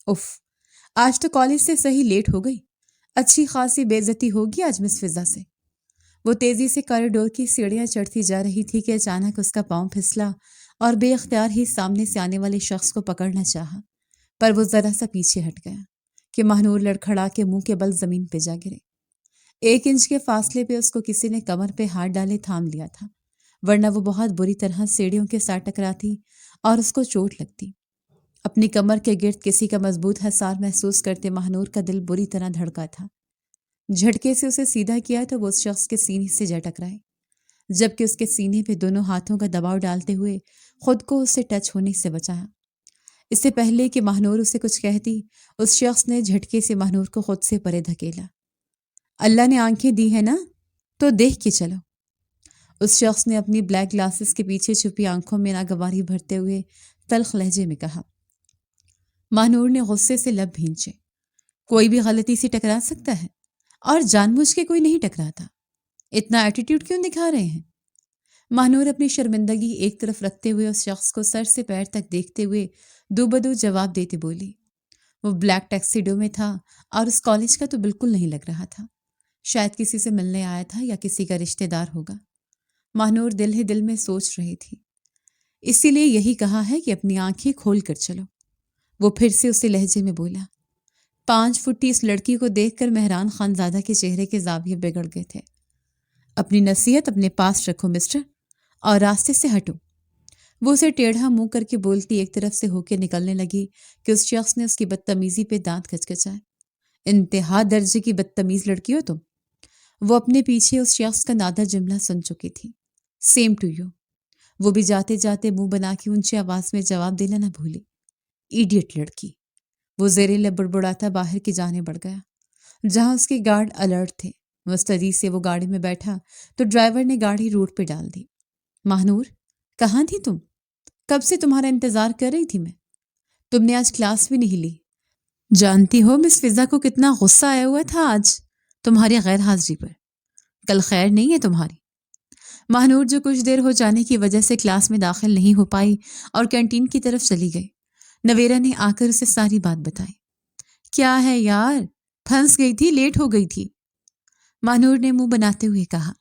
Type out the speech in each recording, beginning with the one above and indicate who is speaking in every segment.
Speaker 1: If, آج تو college سے صحیح لیٹ ہو گئی. اچھی خاصی بے عزتی ہوگی آج مس فضا سے. وہ تیزی سے کوریڈور کی سیڑھیاں چڑھتی جا رہی تھی کہ اچانک اس کا پاؤں پھسلا اور بے اختیار ہی سامنے سے آنے والے شخص کو پکڑنا چاہا، پر وہ ذرا سا پیچھے ہٹ گیا کہ مہنور لڑکھڑا کے منہ کے بل زمین پہ جا گرے. 1 انچ کے فاصلے پہ اس کو کسی نے کمر پہ ہاتھ ڈالے تھام لیا تھا، ورنہ وہ بہت بری طرح سیڑھیوں کے ساتھ ٹکراتی اور اس کو چوٹ لگتی. اپنی کمر کے گرد کسی کا مضبوط حصار محسوس کرتے مہنور کا دل بری طرح دھڑکا تھا. جھٹکے سے اسے سیدھا کیا تو وہ اس شخص کے سینے سے جا ٹکرائے، جبکہ اس کے سینے پہ دونوں ہاتھوں کا دباؤ ڈالتے ہوئے خود کو اس سے ٹچ ہونے سے بچایا. اس سے پہلے کہ مہنور اسے کچھ کہتی، اس شخص نے جھٹکے سے مہنور کو خود سے پرے دھکیلا. اللہ نے آنکھیں دی ہے نا تو دیکھ کے چلو. اس شخص نے اپنی بلیک گلاسز کے پیچھے چھپی آنکھوں میں ناگواری بھرتے ہوئے تلخ لہجے میں کہا. مہنور نے غصے سے لب بھینچے. کوئی بھی غلطی سے ٹکرا سکتا ہے اور جان بوجھ کے کوئی نہیں ٹکراتا. اتنا ایٹیٹیوڈ کیوں دکھا رہے ہیں؟ مہنور اپنی شرمندگی ایک طرف رکھتے ہوئے اس شخص کو سر سے پیر تک دیکھتے ہوئے دو بدو جواب دیتے بولی. وہ بلیک ٹیکسیڈو میں تھا اور اس کالج کا تو بالکل نہیں لگ رہا تھا. شاید کسی سے ملنے آیا تھا یا کسی کا رشتہ دار ہوگا. مہنور دل ہی دل میں سوچ رہی تھی. اسی لیے یہی کہا ہے کہ اپنی آنکھیں کھول کر چلو. وہ پھر سے اسی لہجے میں بولا. 5 فٹی اس لڑکی کو دیکھ کر مہران خان زادہ کے چہرے کے زاویے بگڑ گئے تھے. اپنی نصیحت اپنے پاس رکھو مسٹر، اور راستے سے ہٹو. وہ اسے ٹیڑھا منہ کر کے بولتی ایک طرف سے ہو کے نکلنے لگی کہ اس شخص نے اس کی بدتمیزی پہ دانت کچکچائے. انتہا درجے کی بدتمیز لڑکی ہو تم. وہ اپنے پیچھے اس شخص کا نادر جملہ سن چکی تھی. Same to you. وہ بھی جاتے جاتے منہ بنا کے اونچی آواز میں جواب دینا نہ بھولی. ایڈیٹ لڑکی. وہ زیر لب بڑبڑاتا باہر کی جانے بڑھ گیا جہاں اس کے گارڈ الرٹ تھے. مستعدی سے وہ گاڑی میں بیٹھا تو ڈرائیور نے گاڑی روڈ پہ ڈال دی. مہنور، کہاں تھی تم؟ کب سے تمہارا انتظار کر رہی تھی میں. تم نے آج کلاس بھی نہیں لی. جانتی ہو مس فضا کو کتنا غصہ آیا ہوا تھا آج تمہاری غیر حاضری پر. کل خیر نہیں ہے تمہاری. مہنور جو کچھ دیر ہو جانے کی وجہ سے کلاس میں داخل نہیں ہو پائی اور کینٹین کی طرف چلی گئی. نویرا نے آ کر اسے ساری بات بتائی. کیا ہے یار، پھنس گئی تھی، لیٹ ہو گئی تھی. مہنور نے منہ بناتے ہوئے کہا.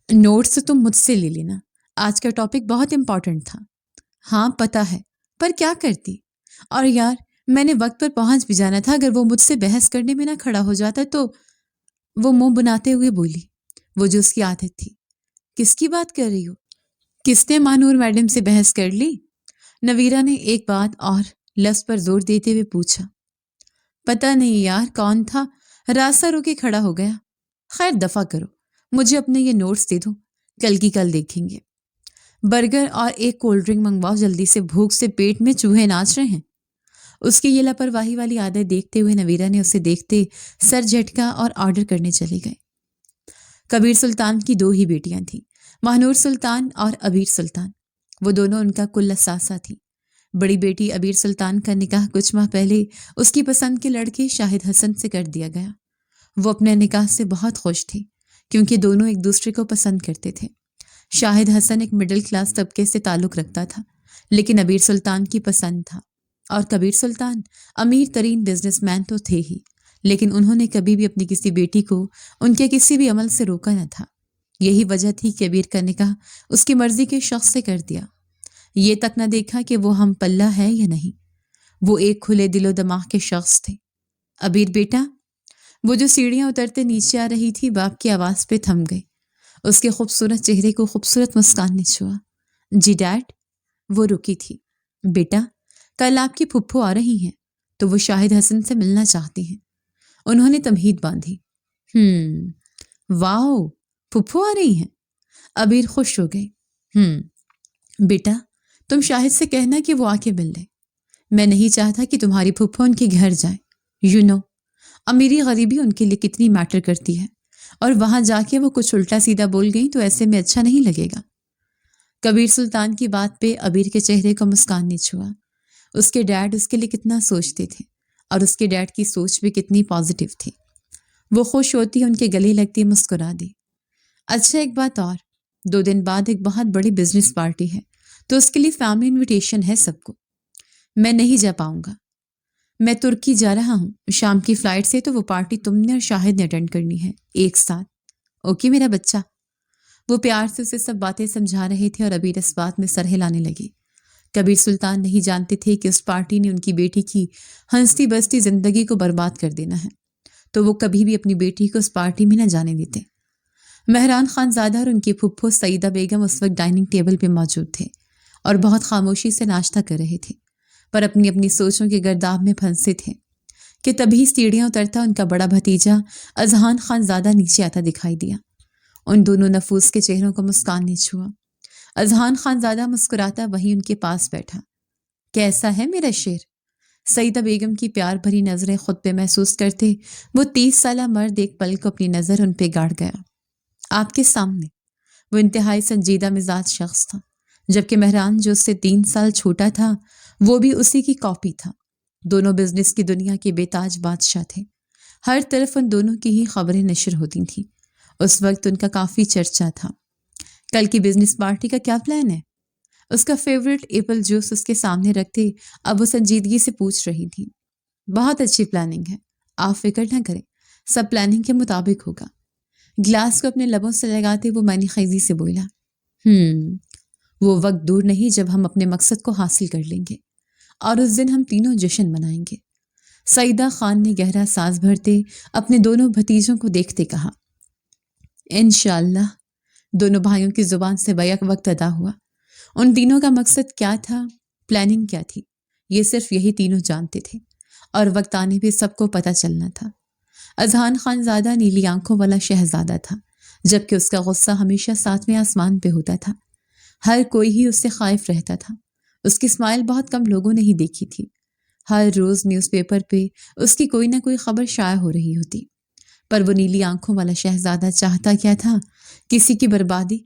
Speaker 1: نوٹس تو تم مجھ سے لے لینا، آج کا ٹاپک بہت امپورٹنٹ تھا. ہاں پتہ ہے، پر کیا کرتی. اور یار میں نے وقت پر پہنچ بھی جانا تھا. اگر وہ مجھ سے بحث کرنے میں نہ کھڑا ہو جاتا تو. وہ منہ بناتے ہوئے بولی، وہ جو اس کی عادت تھی. کس کی بات کر رہی ہو؟ کس نے مہنور میڈم سے بحث کر لی؟ نویرا نے ایک بات اور لفظ پر زور دیتے ہوئے پوچھا. پتہ نہیں یار کون تھا، راستہ رو کے کھڑا ہو گیا. خیر دفع کرو، مجھے اپنے یہ نوٹس دے دو، کل کی کل دیکھیں گے. برگر اور ایک کولڈ ڈرنک منگواؤ جلدی سے، بھوک سے پیٹ میں چوہے ناچ رہے ہیں. اس کی یہ لاپرواہی والی عادت دیکھتے ہوئے نویرا نے اسے دیکھتے سر جھٹکا اور آرڈر کرنے چلے گئے. کبیر سلطان کی 2 ہی بیٹیاں تھیں، مہنور سلطان اور عبیر سلطان. وہ دونوں ان کا کل اثاثہ تھی. بڑی بیٹی عبیر سلطان کا نکاح کچھ ماہ پہلے اس کی پسند کے لڑکے شاہد حسن سے کر دیا گیا. وہ اپنے نکاح سے بہت خوش تھی کیونکہ دونوں ایک دوسرے کو پسند کرتے تھے. شاہد حسن ایک مڈل کلاس طبقے سے تعلق رکھتا تھا لیکن عبیر سلطان کی پسند تھا. اور کبیر سلطان امیر ترین بزنس مین تو تھے ہی، لیکن انہوں نے کبھی بھی اپنی کسی بیٹی کو ان کے کسی بھی عمل سے روکا نہ تھا. یہی وجہ تھی کہ عبیر کا نکاح اس کی مرضی کے شخص سے کر دیا. یہ تک نہ دیکھا کہ وہ ہم پلہ ہے یا نہیں. وہ ایک کھلے دل و دماغ کے شخص تھے. عبیر بیٹا. وہ جو سیڑھیاں اترتے نیچے آ رہی تھی باپ کی آواز پہ تھم گئی. اس کے خوبصورت چہرے کو خوبصورت مسکان نے چھوا. جی ڈیڈ. وہ رکی تھی. بیٹا کل آپ کی پھپھو آ رہی ہیں تو وہ شاہد حسن سے ملنا چاہتی ہیں. انہوں نے تمہید باندھی. واو، پھپھو آ رہی ہیں. عبیر خوش ہو گئی. بیٹا تم شاہد سے کہنا کہ وہ آ کے مل لے. میں نہیں چاہتا کہ تمہاری پھپھو ان کے گھر جائے. یو نو امیری غریبی ان کے لیے کتنی میٹر کرتی ہے، اور وہاں جا کے وہ کچھ الٹا سیدھا بول گئی تو ایسے میں اچھا نہیں لگے گا. کبیر سلطان کی بات پہ عبیر کے چہرے کو مسکان نے چھوا. اس کے ڈیڈ اس کے لیے کتنا سوچتے تھے اور اس کے ڈیڈ کی سوچ بھی کتنی پازیٹیو تھی. وہ خوش ہوتی ان کے گلے لگتی مسکرا دی. اچھا ایک بات اور، 2 دن بعد ایک بہت بڑی بزنس پارٹی ہے تو اس کے لیے فیملی انویٹیشن ہے سب کو. میں نہیں جا پاؤں گا. میں ترکی جا رہا ہوں شام کی فلائٹ سے، تو وہ پارٹی تم نے اور شاہد نے اٹینڈ کرنی ہے ایک ساتھ۔ اوکے میرا بچہ۔ وہ پیار سے اسے سب باتیں سمجھا رہے تھے اور ابیر اس بات میں سر ہلانے لگے۔ کبیر سلطان نہیں جانتے تھے کہ اس پارٹی نے ان کی بیٹی کی ہنستی بستی زندگی کو برباد کر دینا ہے، تو وہ کبھی بھی اپنی بیٹی کو اس پارٹی میں نہ جانے دیتے۔ مہران خان زادہ اور ان کی پھپھو سعیدہ بیگم اس وقت ڈائننگ ٹیبل پہ موجود تھے اور بہت خاموشی سے ناشتہ کر رہے تھے، پر اپنی اپنی سوچوں کے گرداب میں پھنسے تھے کہ تبھی سیڑھیاں اترتا ان کا بڑا بھتیجا اذہان خان زادہ نیچے آتا دکھائی دیا۔ ان دونوں نفوس کے چہروں کو مسکان نے چھوا۔ اذہان خان زادہ مسکراتا وہیں ان کے پاس بیٹھا۔ کیسا ہے میرا شیر؟ سعیدہ بیگم کی پیار بھری نظریں خود پہ محسوس کرتے وہ 30 سالہ مرد ایک پل کو اپنی نظر ان پہ گاڑ گیا۔ آپ کے سامنے وہ انتہائی سنجیدہ مزاج شخص تھا، جبکہ مہران جو اس سے 3 سال چھوٹا تھا وہ بھی اسی کی کاپی تھا۔ دونوں بزنس کی دنیا کے بے تاج بادشاہ تھے، ہر طرف ان دونوں کی ہی خبریں نشر ہوتی تھیں۔ اس وقت ان کا کافی چرچا تھا۔ کل کی بزنس پارٹی کا کیا پلان ہے؟ اس کا فیورٹ ایپل جوس اس کے سامنے رکھتے اب وہ سنجیدگی سے پوچھ رہی تھی۔ بہت اچھی پلاننگ ہے، آپ فکر نہ کریں، سب پلاننگ کے مطابق ہوگا۔ گلاس کو اپنے لبوں سے لگاتے وہ معنی خیزی سے بولا، وہ وقت دور نہیں جب ہم اپنے مقصد کو حاصل کر لیں گے اور اس دن ہم تینوں جشن منائیں گے۔ سعیدہ خان نے گہرا سانس بھرتے اپنے دونوں بھتیجوں کو دیکھتے کہا۔ انشاءاللہ، دونوں بھائیوں کی زبان سے بیک وقت ادا ہوا۔ ان تینوں کا مقصد کیا تھا، پلاننگ کیا تھی، یہ صرف یہی تینوں جانتے تھے، اور وقت آنے پہ سب کو پتہ چلنا تھا۔ اذہان خان زادہ نیلی آنکھوں والا شہزادہ تھا، جبکہ اس کا غصہ ہمیشہ 7ویں آسمان پہ ہوتا تھا۔ ہر کوئی ہی اس سے خائف رہتا تھا۔ اس کی اسمائل بہت کم لوگوں نے ہی دیکھی تھی۔ ہر روز نیوز پیپر پہ اس کی کوئی نہ کوئی خبر شائع ہو رہی ہوتی، پر وہ نیلی آنکھوں والا شہزادہ چاہتا کیا تھا؟ کسی کی بربادی۔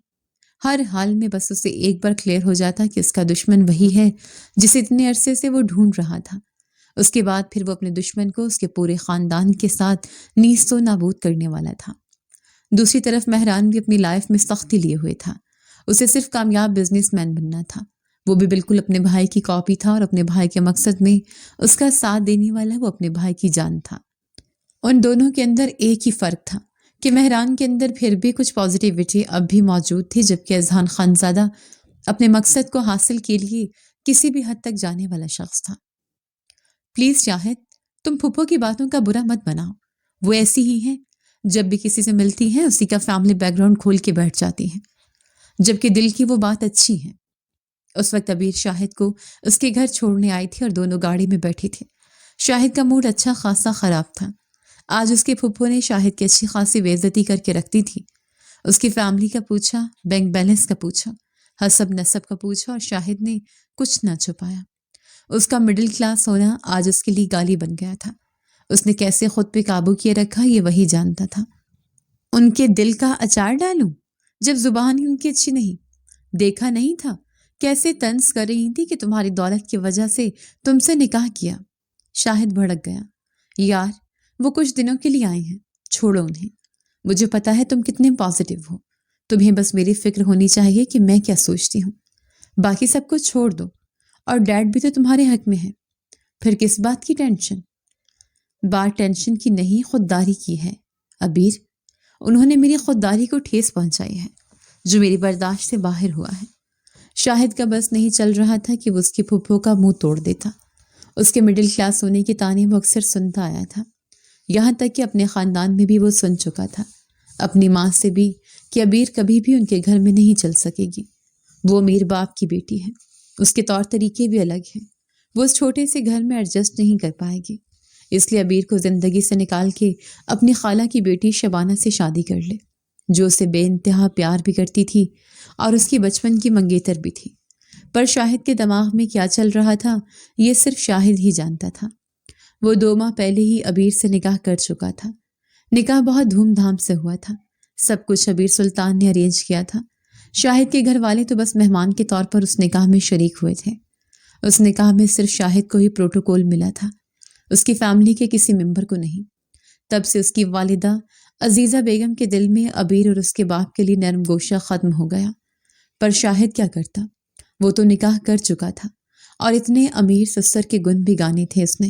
Speaker 1: ہر حال میں بس اسے ایک بار کلیئر ہو جاتا کہ اس کا دشمن وہی ہے جسے اتنے عرصے سے وہ ڈھونڈ رہا تھا۔ اس کے بعد پھر وہ اپنے دشمن کو اس کے پورے خاندان کے ساتھ نیست و نابود کرنے والا تھا۔ دوسری طرف مہران بھی اپنی لائف میں سختی لیے ہوئے تھا۔ اسے صرف کامیاب بزنس مین بننا تھا۔ وہ بھی بالکل اپنے بھائی کی کاپی تھا، اور اپنے بھائی کے مقصد میں اس کا ساتھ دینے والا وہ اپنے بھائی کی جان تھا۔ ان دونوں کے اندر ایک ہی فرق تھا کہ مہران کے اندر پھر بھی کچھ پازیٹیوٹی اب بھی موجود تھی، جبکہ اذہان خان زادہ اپنے مقصد کو حاصل کے لیے کسی بھی حد تک جانے والا شخص تھا۔ پلیز شاہد، تم پھپھو کی باتوں کا برا مت بناؤ، وہ ایسی ہی ہیں، جب بھی کسی سے ملتی ہیں اسی کا فیملی بیک گراؤنڈ کھول کے بیٹھ جاتی ہیں، جبکہ دل کی وہ بات اچھی ہے۔ اس وقت ابیر شاہد کو اس کے گھر چھوڑنے آئی تھی اور دونوں گاڑی میں بیٹھے تھے۔ شاہد کا موڈ اچھا خاصا خراب تھا۔ آج اس کے پھپھو نے شاہد کی اچھی خاصی بے عزتی کر کے رکھ دی تھی۔ اس کی فیملی کا پوچھا، بینک بیلنس کا پوچھا، حسب نسب کا پوچھا، اور شاہد نے کچھ نہ چھپایا۔ اس کا مڈل کلاس ہونا آج اس کے لیے گالی بن گیا تھا۔ اس نے کیسے خود پہ قابو کیے رکھا یہ وہی جانتا تھا۔ ان کے دل کا اچار ڈالوں جب زبان ہی ان کی اچھی نہیں؟ دیکھا نہیں تھا کیسے طنز کر رہی تھی کہ تمہاری دولت کی وجہ سے تم سے نکاح کیا۔ شاہد بھڑک گیا۔ یار، وہ کچھ دنوں کے لیے آئے ہیں، چھوڑو انہیں۔ مجھے پتا ہے تم کتنے پازیٹیو ہو، تمہیں بس میری فکر ہونی چاہیے کہ میں کیا سوچتی ہوں۔ باقی سب کو چھوڑ دو، اور ڈیڈ بھی تو تمہارے حق میں ہے، پھر کس بات کی ٹینشن؟ بات ٹینشن کی نہیں، خودداری کی ہے ابیر۔ انہوں نے میری خودداری کو ٹھیس پہنچائی ہے، جو میری برداشت سے باہر ہوا ہے۔ شاہد کا بس نہیں چل رہا تھا کہ وہ اس کی پھپھو کا منہ توڑ دیتا۔ اس کے مڈل کلاس ہونے کی تعنے وہ اکثر سنتا آیا تھا، یہاں تک کہ اپنے خاندان میں بھی وہ سن چکا تھا، اپنی ماں سے بھی، کہ ابیر کبھی بھی ان کے گھر میں نہیں چل سکے گی۔ وہ امیر باپ کی بیٹی ہے، اس کے طور طریقے بھی الگ ہیں، وہ اس چھوٹے سے گھر میں ایڈجسٹ نہیں کر پائے گی، اس لیے ابیر کو زندگی سے نکال کے اپنی خالہ کی بیٹی شبانہ سے شادی کر لے، جو اسے بے انتہا پیار بھی کرتی تھی اور اس کی بچپن کی منگیتر بھی تھی۔ پر شاہد کے دماغ میں کیا چل رہا تھا یہ صرف شاہد ہی جانتا تھا۔ وہ 2 ماہ پہلے ہی ابیر سے نکاح کر چکا تھا۔ نکاح بہت دھوم دھام سے ہوا تھا، سب کچھ ابیر سلطان نے ارینج کیا تھا۔ شاہد کے گھر والے تو بس مہمان کے طور پر اس نکاح میں شریک ہوئے تھے۔ اس نکاح میں صرف شاہد کو ہی پروٹوکول ملا تھا، اس کی فیملی کے کسی ممبر کو نہیں۔ تب سے اس کی والدہ عزیزہ بیگم کے دل میں ابیر اور اس کے باپ کے لیے نرم گوشہ ختم ہو گیا۔ پر شاہد کیا کرتا؟ وہ تو نکاح کر چکا تھا، اور اتنے امیر سسر کے گن بھی گانے تھے اس نے۔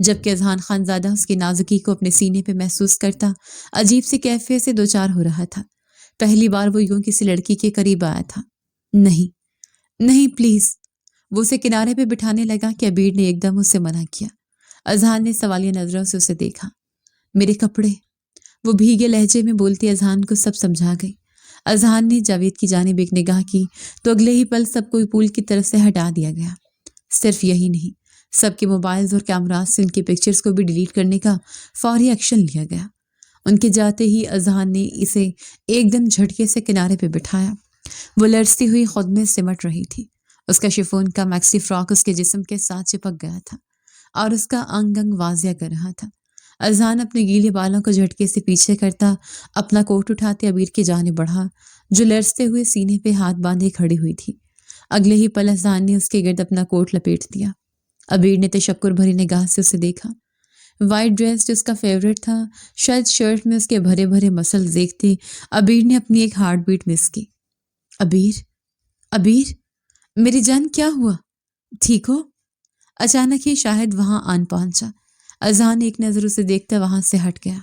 Speaker 1: جبکہ اذہان خان زادہ اس کی نازکی کو اپنے سینے پہ محسوس کرتا عجیب سی کیفیت سے دوچار ہو رہا تھا۔ پہلی بار وہ یوں کسی لڑکی کے قریب آیا تھا۔ نہیں نہیں پلیز، وہ اسے کنارے پہ بٹھانے لگا کہ عبیر نے ایک دم اسے منع کیا۔ اذہان نے سوالیہ نظروں سے اسے دیکھا۔ میرے کپڑے، وہ بھیگے لہجے میں بولتی اذہان کو سب سمجھا گئی۔ اذہان نے جاوید کی جانب ایک نگاہ کی تو اگلے ہی پل سب کو پول کی طرف سے ہٹا دیا گیا۔ صرف یہی نہیں، سب کے موبائلز اور کیمراز سے ان کی پکچرز کو بھی ڈیلیٹ کرنے کا فوری ایکشن لیا گیا۔ ان کے جاتے ہی اذہان نے اسے ایک دم جھٹکے سے کنارے پہ بٹھایا۔ وہ لرزتی ہوئی خود میں سمٹ رہی تھی۔ اس کا شفون کا میکسی فراک اس کے جسم کے ساتھ چپک گیا تھا اور اس کا انگ انگ واضح کر رہا تھا۔ اذہان اپنے گیلے بالوں کو جھٹکے سے پیچھے کرتا اپنا کوٹ اٹھاتے عبیر کی جانب بڑھا، جو لرزتے ہوئے سینے پہ ہاتھ باندھے کھڑی ہوئی تھی۔ اگلے ہی پل اذہان نے اس کے گرد اپنا کوٹ لپیٹ دیا۔ عبیر نے تشکر بھری نگاہ سے اسے دیکھا۔ وائٹ ڈریس جو اس کا فیورٹ تھا، شاید شرٹ میں اس کے بھرے بھرے مسلز دیکھتے عبیر نے اپنی ایک ہارٹ بیٹ مس کی۔ عبیر، عبیر، میری جان کیا ہوا؟ ٹھیک ہو؟ اچانک ہی شاہد وہاں آن پہنچا۔ اذہان ایک نظر اسے دیکھتا وہاں سے ہٹ گیا،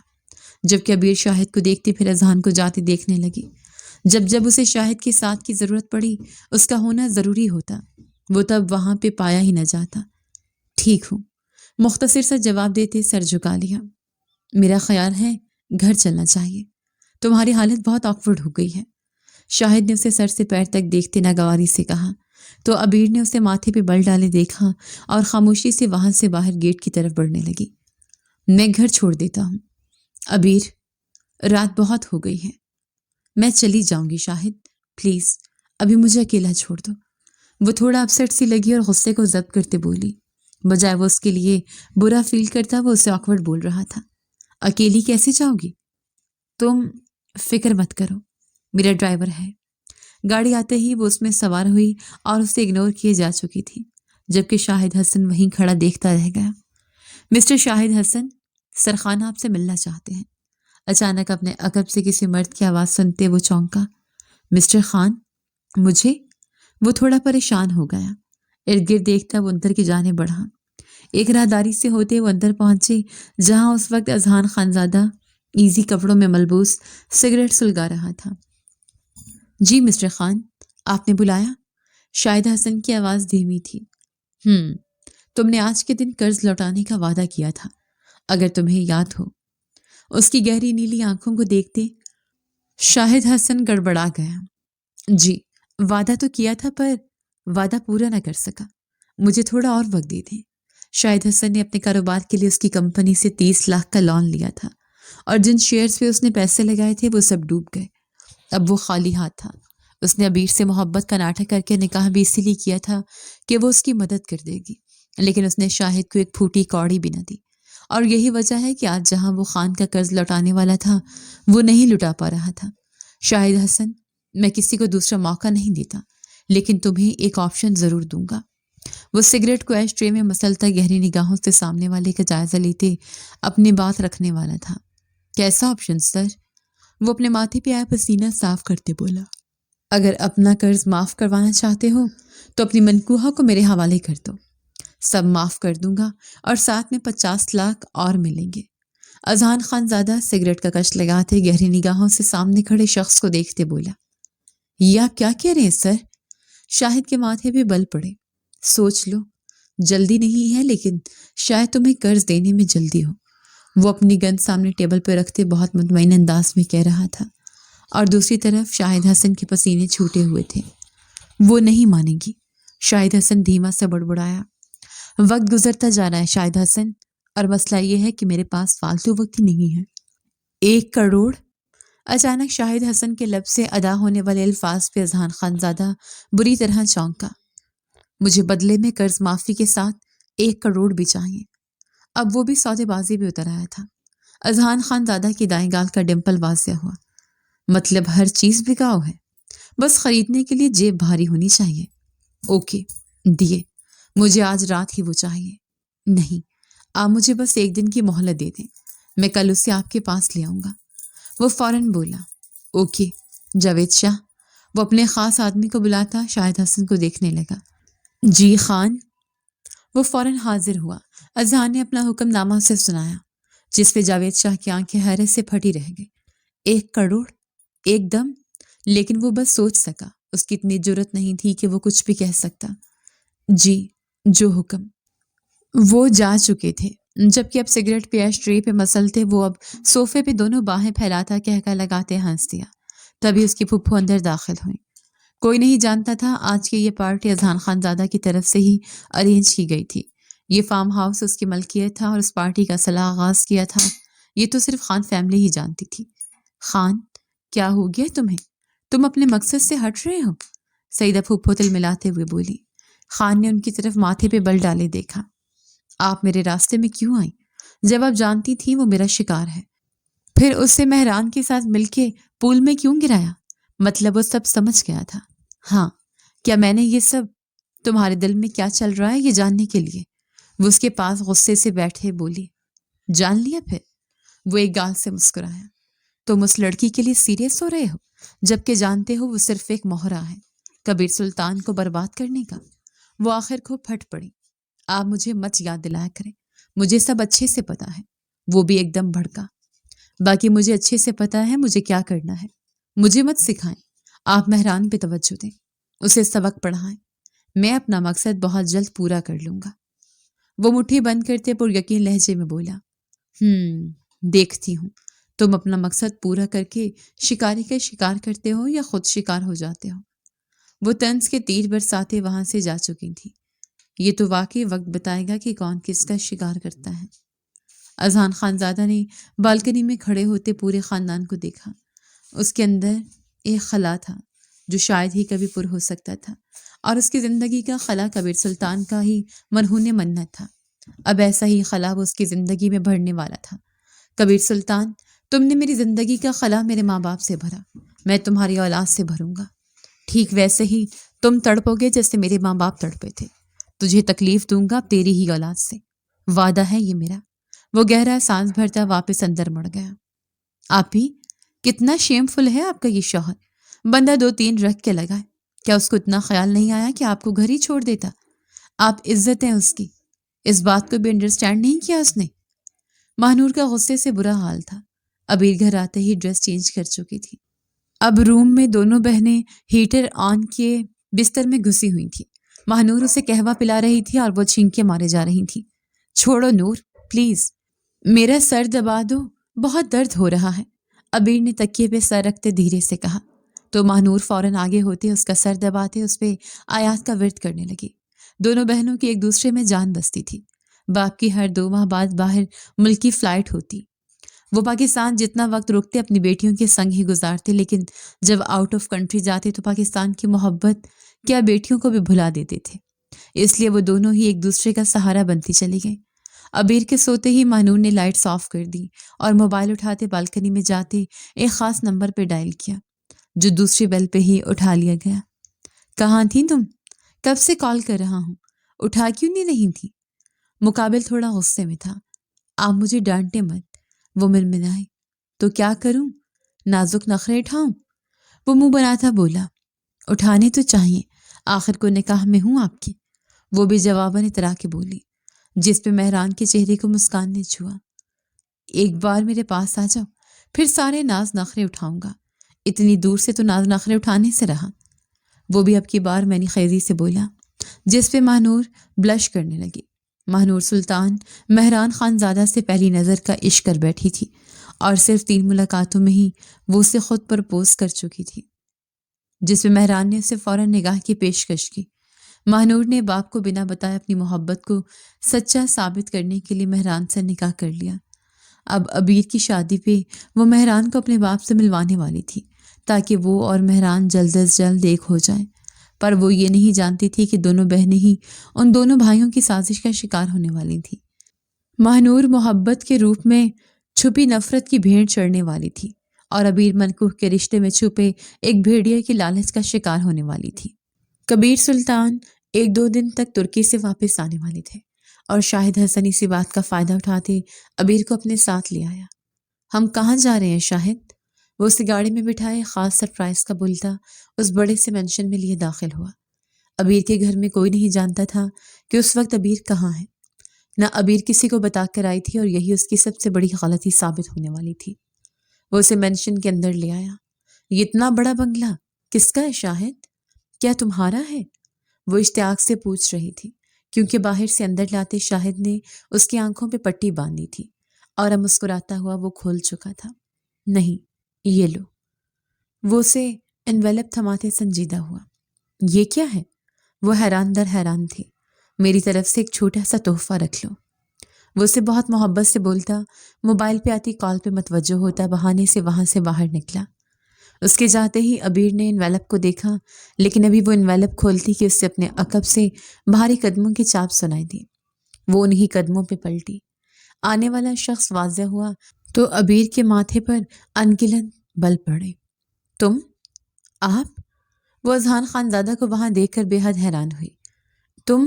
Speaker 1: جبکہ عبیر شاہد کو دیکھتے پھر اذہان کو جاتے دیکھنے لگی۔ جب اسے شاہد کے ساتھ کی ضرورت پڑی، اس کا ہونا ضروری ہوتا، وہ تب وہاں پہ پایا ہی نہ جاتا۔ ٹھیک ہوں، مختصر سا جواب دیتے سر جھکا لیا۔ میرا خیال ہے گھر چلنا چاہیے، تمہاری حالت بہت آکورڈ ہو گئی ہے، شاہد نے اسے سر سے پیر تک دیکھتے ناگواری سے کہا۔ تو عبیر نے اسے ماتھے پہ بل ڈالے دیکھا اور خاموشی سے وہاں سے باہر گیٹ کی طرف بڑھنے لگی۔ میں گھر چھوڑ دیتا ہوں عبیر، رات بہت ہو گئی ہے، میں چلی جاؤں گی شاہد، پلیز ابھی مجھے اکیلا چھوڑ دو۔ وہ تھوڑا اپسٹ سی لگی اور غصے کو ضبط کرتے بولی، بجائے وہ اس کے لیے برا فیل کرتا وہ اسے آکورڈ بول رہا تھا۔ اکیلی کیسے جاؤ گی؟ تم فکر مت کرو، میرا ڈرائیور ہے۔ گاڑی آتے ہی وہ اس میں سوار ہوئی اور اسے اگنور کیے جا چکی تھی، جبکہ شاہد حسن وہیں کھڑا دیکھتا رہ گیا۔ مسٹر شاہد حسن، سرخانہ آپ سے ملنا چاہتے ہیں۔ اچانک اپنے عقب سے کسی مرد کی آواز سنتے وہ چونکا۔ مسٹر خان، مجھے؟ وہ تھوڑا پریشان ہو گیا۔ ارد گرد دیکھتا وہ اندر کی جانب بڑھا۔ ایک راہداری سے ہوتے وہ اندر پہنچے جہاں اس وقت اذہان خانزادہ ایزی کپڑوں میں ملبوس سگریٹ سلگا رہا تھا۔ جی مسٹر خان، آپ نے بلایا؟ شاہد حسن کی آواز دھیمی تھی۔ تم نے آج کے دن قرض لوٹانے کا وعدہ کیا تھا، اگر تمہیں یاد ہو۔ اس کی گہری نیلی آنکھوں کو دیکھتے شاہد حسن گڑبڑا گیا۔ جی، وعدہ تو کیا تھا پر وعدہ پورا نہ کر سکا، مجھے تھوڑا اور وقت دے دیں۔ شاہد حسن نے اپنے کاروبار کے لیے اس کی کمپنی سے 30 لاکھ کا لون لیا تھا اور جن شیئرز پہ اس نے پیسے لگائے تھے وہ سب ڈوب گئے۔ اب وہ خالی ہاتھ تھا۔ اس نے عبیر سے محبت کا ناٹک کر کے نکاح بھی اسی لیے کیا تھا کہ وہ اس کی مدد کر دے گی، لیکن اس نے شاہد کو ایک پھوٹی کوڑی بھی نہ دی، اور یہی وجہ ہے کہ آج جہاں وہ خان کا قرض لوٹانے والا تھا وہ نہیں لٹا پا رہا تھا۔ شاہد حسن، میں کسی کو دوسرا موقع نہیں دیتا، لیکن تمہیں ایک آپشن ضرور دوں گا۔ وہ سگریٹ کو ایش ٹرے میں مسلتا گہری نگاہوں سے سامنے والے کا جائزہ لیتے اپنی بات رکھنے والا تھا۔ کیسا آپشن سر؟ وہ اپنے ماتھے پہ آیا پسینہ صاف کرتے بولا۔ اگر اپنا قرض معاف کروانا چاہتے ہو تو اپنی منکوحہ کو میرے حوالے کر دو، سب معاف کر دوں گا اور ساتھ میں 50 لاکھ اور ملیں گے۔ اذہان خان زادہ سگریٹ کا کش لگاتے گہری نگاہوں سے سامنے کھڑے شخص کو دیکھتے بولا، یہ آپ کیا کہہ رہے ہیں سر؟ شاہد کے ماتھے پہ بل پڑے۔ سوچ لو، جلدی نہیں ہے لیکن شاید تمہیں قرض دینے میں جلدی ہو۔ وہ اپنی گن سامنے ٹیبل پہ رکھتے بہت مطمئن انداز میں کہہ رہا تھا، اور دوسری طرف شاہد حسن کے پسینے چھوٹے ہوئے تھے۔ وہ نہیں مانے گی، شاہد حسن دھیما سے بڑبڑایا۔ وقت گزرتا جا رہا ہے شاہد حسن، اور مسئلہ یہ ہے کہ میرے پاس فالتو وقت ہی نہیں ہے۔ 1 کروڑ؟ اچانک شاہد حسن کے لب سے ادا ہونے والے الفاظ پہ اذہان خان زادہ بری طرح چونکا۔ مجھے بدلے میں قرض معافی کے ساتھ 1 کروڑ بھی چاہیے۔ اب وہ بھی سودے بازی بھی اتر آیا تھا۔ اذہان خان زادہ کی دائیں گال کا ڈمپل واضح ہوا۔ مطلب ہر چیز بکاؤ ہے، بس خریدنے کے لیے جیب بھاری ہونی چاہیے۔ اوکے، دیے، مجھے آج رات ہی وہ چاہیے۔ نہیں، آپ مجھے بس 1 دن کی مہلت دے دیں، میں کل اسے آپ کے پاس لے آؤں گا۔ وہ فوراً بولا، اوکے جاوید شاہ۔ وہ اپنے خاص آدمی کو بلاتا شاہد حسن کو دیکھنے لگا۔ جی خان۔ وہ فوراً حاضر ہوا۔ اذہان نے اپنا حکم نامہ اسے سنایا، جس پہ جاوید شاہ کی آنکھیں حیرت سے پھٹی رہ گئی۔ 1 کروڑ! ایک دم! لیکن وہ بس سوچ سکا، اس کی اتنی جرت نہیں تھی کہ وہ کچھ بھی کہہ سکتا۔ جی، جو حکم۔ وہ جا چکے تھے، جبکہ اب سگریٹ پہ ایش ٹرے پہ مسلتے وہ اب صوفے پہ دونوں باہیں پھیلاتا کہکا لگاتے ہنس دیا۔ تبھی اس کی پھپھو اندر داخل ہوئی۔ کوئی نہیں جانتا تھا آج کی یہ پارٹی اذہان خان زادہ کی طرف سے ہی ارینج کی گئی تھی۔ یہ فارم ہاؤس اس کی ملکیت تھا اور اس پارٹی کا صلاح آغاز کیا تھا یہ تو صرف خان فیملی ہی جانتی تھی۔ خان، کیا ہو گیا تمہیں؟ تم اپنے مقصد سے ہٹ رہے ہو؟ سیدہ پھپھو تل ملاتے ہوئے بولی۔ خان نے ان کی طرف ماتھے پہ بل ڈالے دیکھا۔ آپ میرے راستے میں کیوں آئیں؟ جب آپ جانتی تھی وہ میرا شکار ہے، پھر اس سے مہران کے ساتھ مل کے پول میں کیوں گرایا؟ مطلب وہ سب سمجھ گیا تھا۔ ہاں، کیا میں نے یہ سب تمہارے دل میں کیا چل رہا ہے یہ جاننے کے لیے؟ وہ اس کے پاس غصے سے بیٹھے بولی۔ جان لیا پھر؟ وہ ایک گال سے مسکرایا۔ تم اس لڑکی کے لیے سیریس ہو رہے ہو، جبکہ جانتے ہو وہ صرف ایک مہرا ہے کبیر سلطان کو برباد کرنے کا۔ وہ آخر کو پھٹ پڑی۔ آپ مجھے مت یاد دلایا کریں، مجھے سب اچھے سے پتا ہے۔ وہ بھی ایک دم بھڑکا۔ باقی مجھے اچھے سے پتا ہے مجھے کیا کرنا ہے، مجھے مت سکھائیں۔ آپ مہران پہ توجہ دیں، اسے سبق پڑھائیں، میں اپنا مقصد بہت جلد پورا کر لوں گا۔ وہ مٹھی بند کرتے پر یقین لہجے میں بولا۔ دیکھتی ہوں تم اپنا مقصد پورا کر کے شکاری کا شکار کرتے ہو یا خود شکار ہو جاتے ہو۔ وہ طنز کے تیر برساتے وہاں سے جا چکی تھی۔ یہ تو واقعی وقت بتائے گا کہ کون کس کا شکار کرتا ہے۔ اذہان خان زادہ نے بالکنی میں کھڑے ہوتے پورے خاندان کو دیکھا۔ اس کے اندر ایک خلا تھا جو شاید ہی کبھی پر ہو سکتا تھا، اور اس کی زندگی کا خلا کبیر سلطان کا ہی مرہون منت تھا۔ اب ایسا ہی خلا وہ اس کی زندگی میں بھرنے والا تھا۔ کبیر سلطان، تم نے میری زندگی کا خلا میرے ماں باپ سے بھرا، میں تمہاری اولاد سے بھروں گا۔ ٹھیک ویسے ہی تم تڑپو گے جیسے میرے ماں باپ تڑپے تھے۔ تجھے تکلیف دوں گا تیری ہی اولاد سے، وعدہ ہے یہ میرا۔ وہ گہرا سانس بھرتا واپس اندر مڑ گیا۔ آپ ہی کتنا شیم فل ہے آپ کا یہ شوہر، بندہ 2-3 رکھ کے لگائے، کیا اس کو اتنا خیال نہیں آیا کہ آپ کو گھر ہی چھوڑ دیتا؟ آپ عزت ہیں اس کی، اس بات کو بھی انڈرسٹینڈ نہیں کیا اس نے۔ مہنور کا غصے سے برا حال تھا۔ ابیر گھر آتے ہی ڈریس چینج کر چکی تھی۔ اب روم میں دونوں بہنیں ہیٹر آن کیے بستر میں گھسی ہوئی تھی۔ مہنور اسے قہوہ پلا رہی تھی اور وہ چھینکے مارے جا رہی تھی۔ چھوڑو نور، پلیز میرا سر دبا دو، بہت درد ہو رہا ہے، ابیر نے تکیے پہ سر رکھتے دھیرے سے کہا۔ تو مہنور فوراً آگے ہوتے اس کا سر دباتے اس پہ آیات کا ورد کرنے لگی۔ دونوں بہنوں کی ایک دوسرے میں جان بستی تھی۔ باپ کی ہر 2 ماہ بعد باہر ملکی فلائٹ ہوتی۔ وہ پاکستان جتنا وقت رکتے اپنی بیٹیوں کے سنگ ہی گزارتے، لیکن جب آؤٹ آف کنٹری جاتے تو پاکستان کی محبت کیا بیٹیوں کو بھی بھلا دیتے تھے۔ اس لیے وہ دونوں ہی ایک دوسرے کا سہارا بنتی چلی گئیں۔ ابیر کے سوتے ہی مہنور نے لائٹس آف کر دی اور موبائل اٹھاتے بالکنی میں جاتے ایک خاص نمبر پہ ڈائل کیا، جو دوسری بیل پہ ہی اٹھا لیا گیا۔ کہاں تھیں تم؟ کب سے کال کر رہا ہوں، اٹھا کیوں نہیں تھی؟ مقابل تھوڑا غصے میں تھا۔ آپ مجھے ڈانٹے مت، وہ منمنائے۔ تو کیا کروں، نازک نخرے اٹھاؤں؟ وہ منہ بناتا بولا۔ اٹھانے تو چاہیے، آخر کو نکاح میں ہوں آپ کی۔ وہ بھی جواباً اترا کے بولی، جس پہ مہران کے چہرے کو مسکان نے چھوا۔ ایک بار میرے پاس آ جاؤ، پھر سارے ناز نخرے اٹھاؤں گا۔ اتنی دور سے تو ناز نخرے اٹھانے سے رہا۔ وہ بھی اب کی بار میں نے خیزی سے بولا، جس پہ مہنور بلش کرنے لگی۔ مہنور سلطان مہران خان زادہ سے پہلی نظر کا عشق کر بیٹھی تھی، اور صرف 3 ملاقاتوں میں ہی وہ اسے خود پرپوز کر چکی تھی، جس میں مہران نے اسے فوراً نگاہ کی پیشکش کی۔ مہنور نے باپ کو بنا بتائے اپنی محبت کو سچا ثابت کرنے کے لیے مہران سے نکاح کر لیا۔ اب ابیر کی شادی پہ وہ مہران کو اپنے باپ سے ملوانے والی تھی، تاکہ وہ اور مہران جلد از جلد ایک ہو جائیں۔ پر وہ یہ نہیں جانتی تھی کہ دونوں بہنیں ہی ان دونوں بھائیوں کی سازش کا شکار ہونے والی تھی۔ مہنور محبت کے روپ میں چھپی نفرت کی بھیڑ چڑھنے والی تھی، اور ابیر منقوہ کے رشتے میں چھپے ایک بھیڑیے کی لالچ کا شکار ہونے والی تھی۔ کبیر سلطان 1-2 دن تک ترکی سے واپس آنے والے تھے، اور شاہد حسن اسی بات کا فائدہ اٹھاتے ابیر کو اپنے ساتھ لے آیا۔ ہم کہاں جا رہے ہیں شاہد؟ وہ اسے گاڑی میں بٹھائے خاص سرپرائز کا بولتا اس بڑے سے مینشن میں لیے داخل ہوا۔ ابیر کے گھر میں کوئی نہیں جانتا تھا کہ اس وقت ابیر کہاں ہے، نہ ابیر کسی کو بتا کر آئی تھی، اور یہی اس کی سب سے بڑی غلطی ثابت ہونے والی تھی۔ وہ اسے مینشن کے اندر لے آیا۔ یہ اتنا بڑا بنگلہ کس کا ہے شاہد؟ کیا تمہارا ہے؟ وہ اشتیاق سے پوچھ رہی تھی، کیونکہ باہر سے اندر لاتے شاہد نے اس کی آنکھوں پہ پٹی باندھی تھی اور اب مسکراتا ہوا وہ کھول چکا تھا۔ نہیں، یہ لو۔ وہ اسے انویلپ تھماتے سنجیدہ ہوا۔ یہ کیا ہے؟ وہ حیران در حیران تھی۔ میری طرف سے ایک چھوٹا سا تحفہ رکھ لو۔ وہ اسے بہت محبت سے بولتا، موبائل پہ آتی کال پہ متوجہ ہوتا، بہانے سے وہاں سے باہر نکلا۔ اس کے جاتے ہی ابیر نے انویلپ کو دیکھا، لیکن ابھی وہ انویلپ کھولتی کہ اس سے اپنے عقب سے بھاری قدموں کی چاپ سنائی دی۔ وہ انہی قدموں پہ پلٹی۔ آنے والا شخص واضح ہوا تو ابیر کے ماتھے پر انگلت بل پڑے۔ تم؟ آپ؟ وہ اذہان خان زادہ کو وہاں دیکھ کر بے حد حیران ہوئی۔ تم؟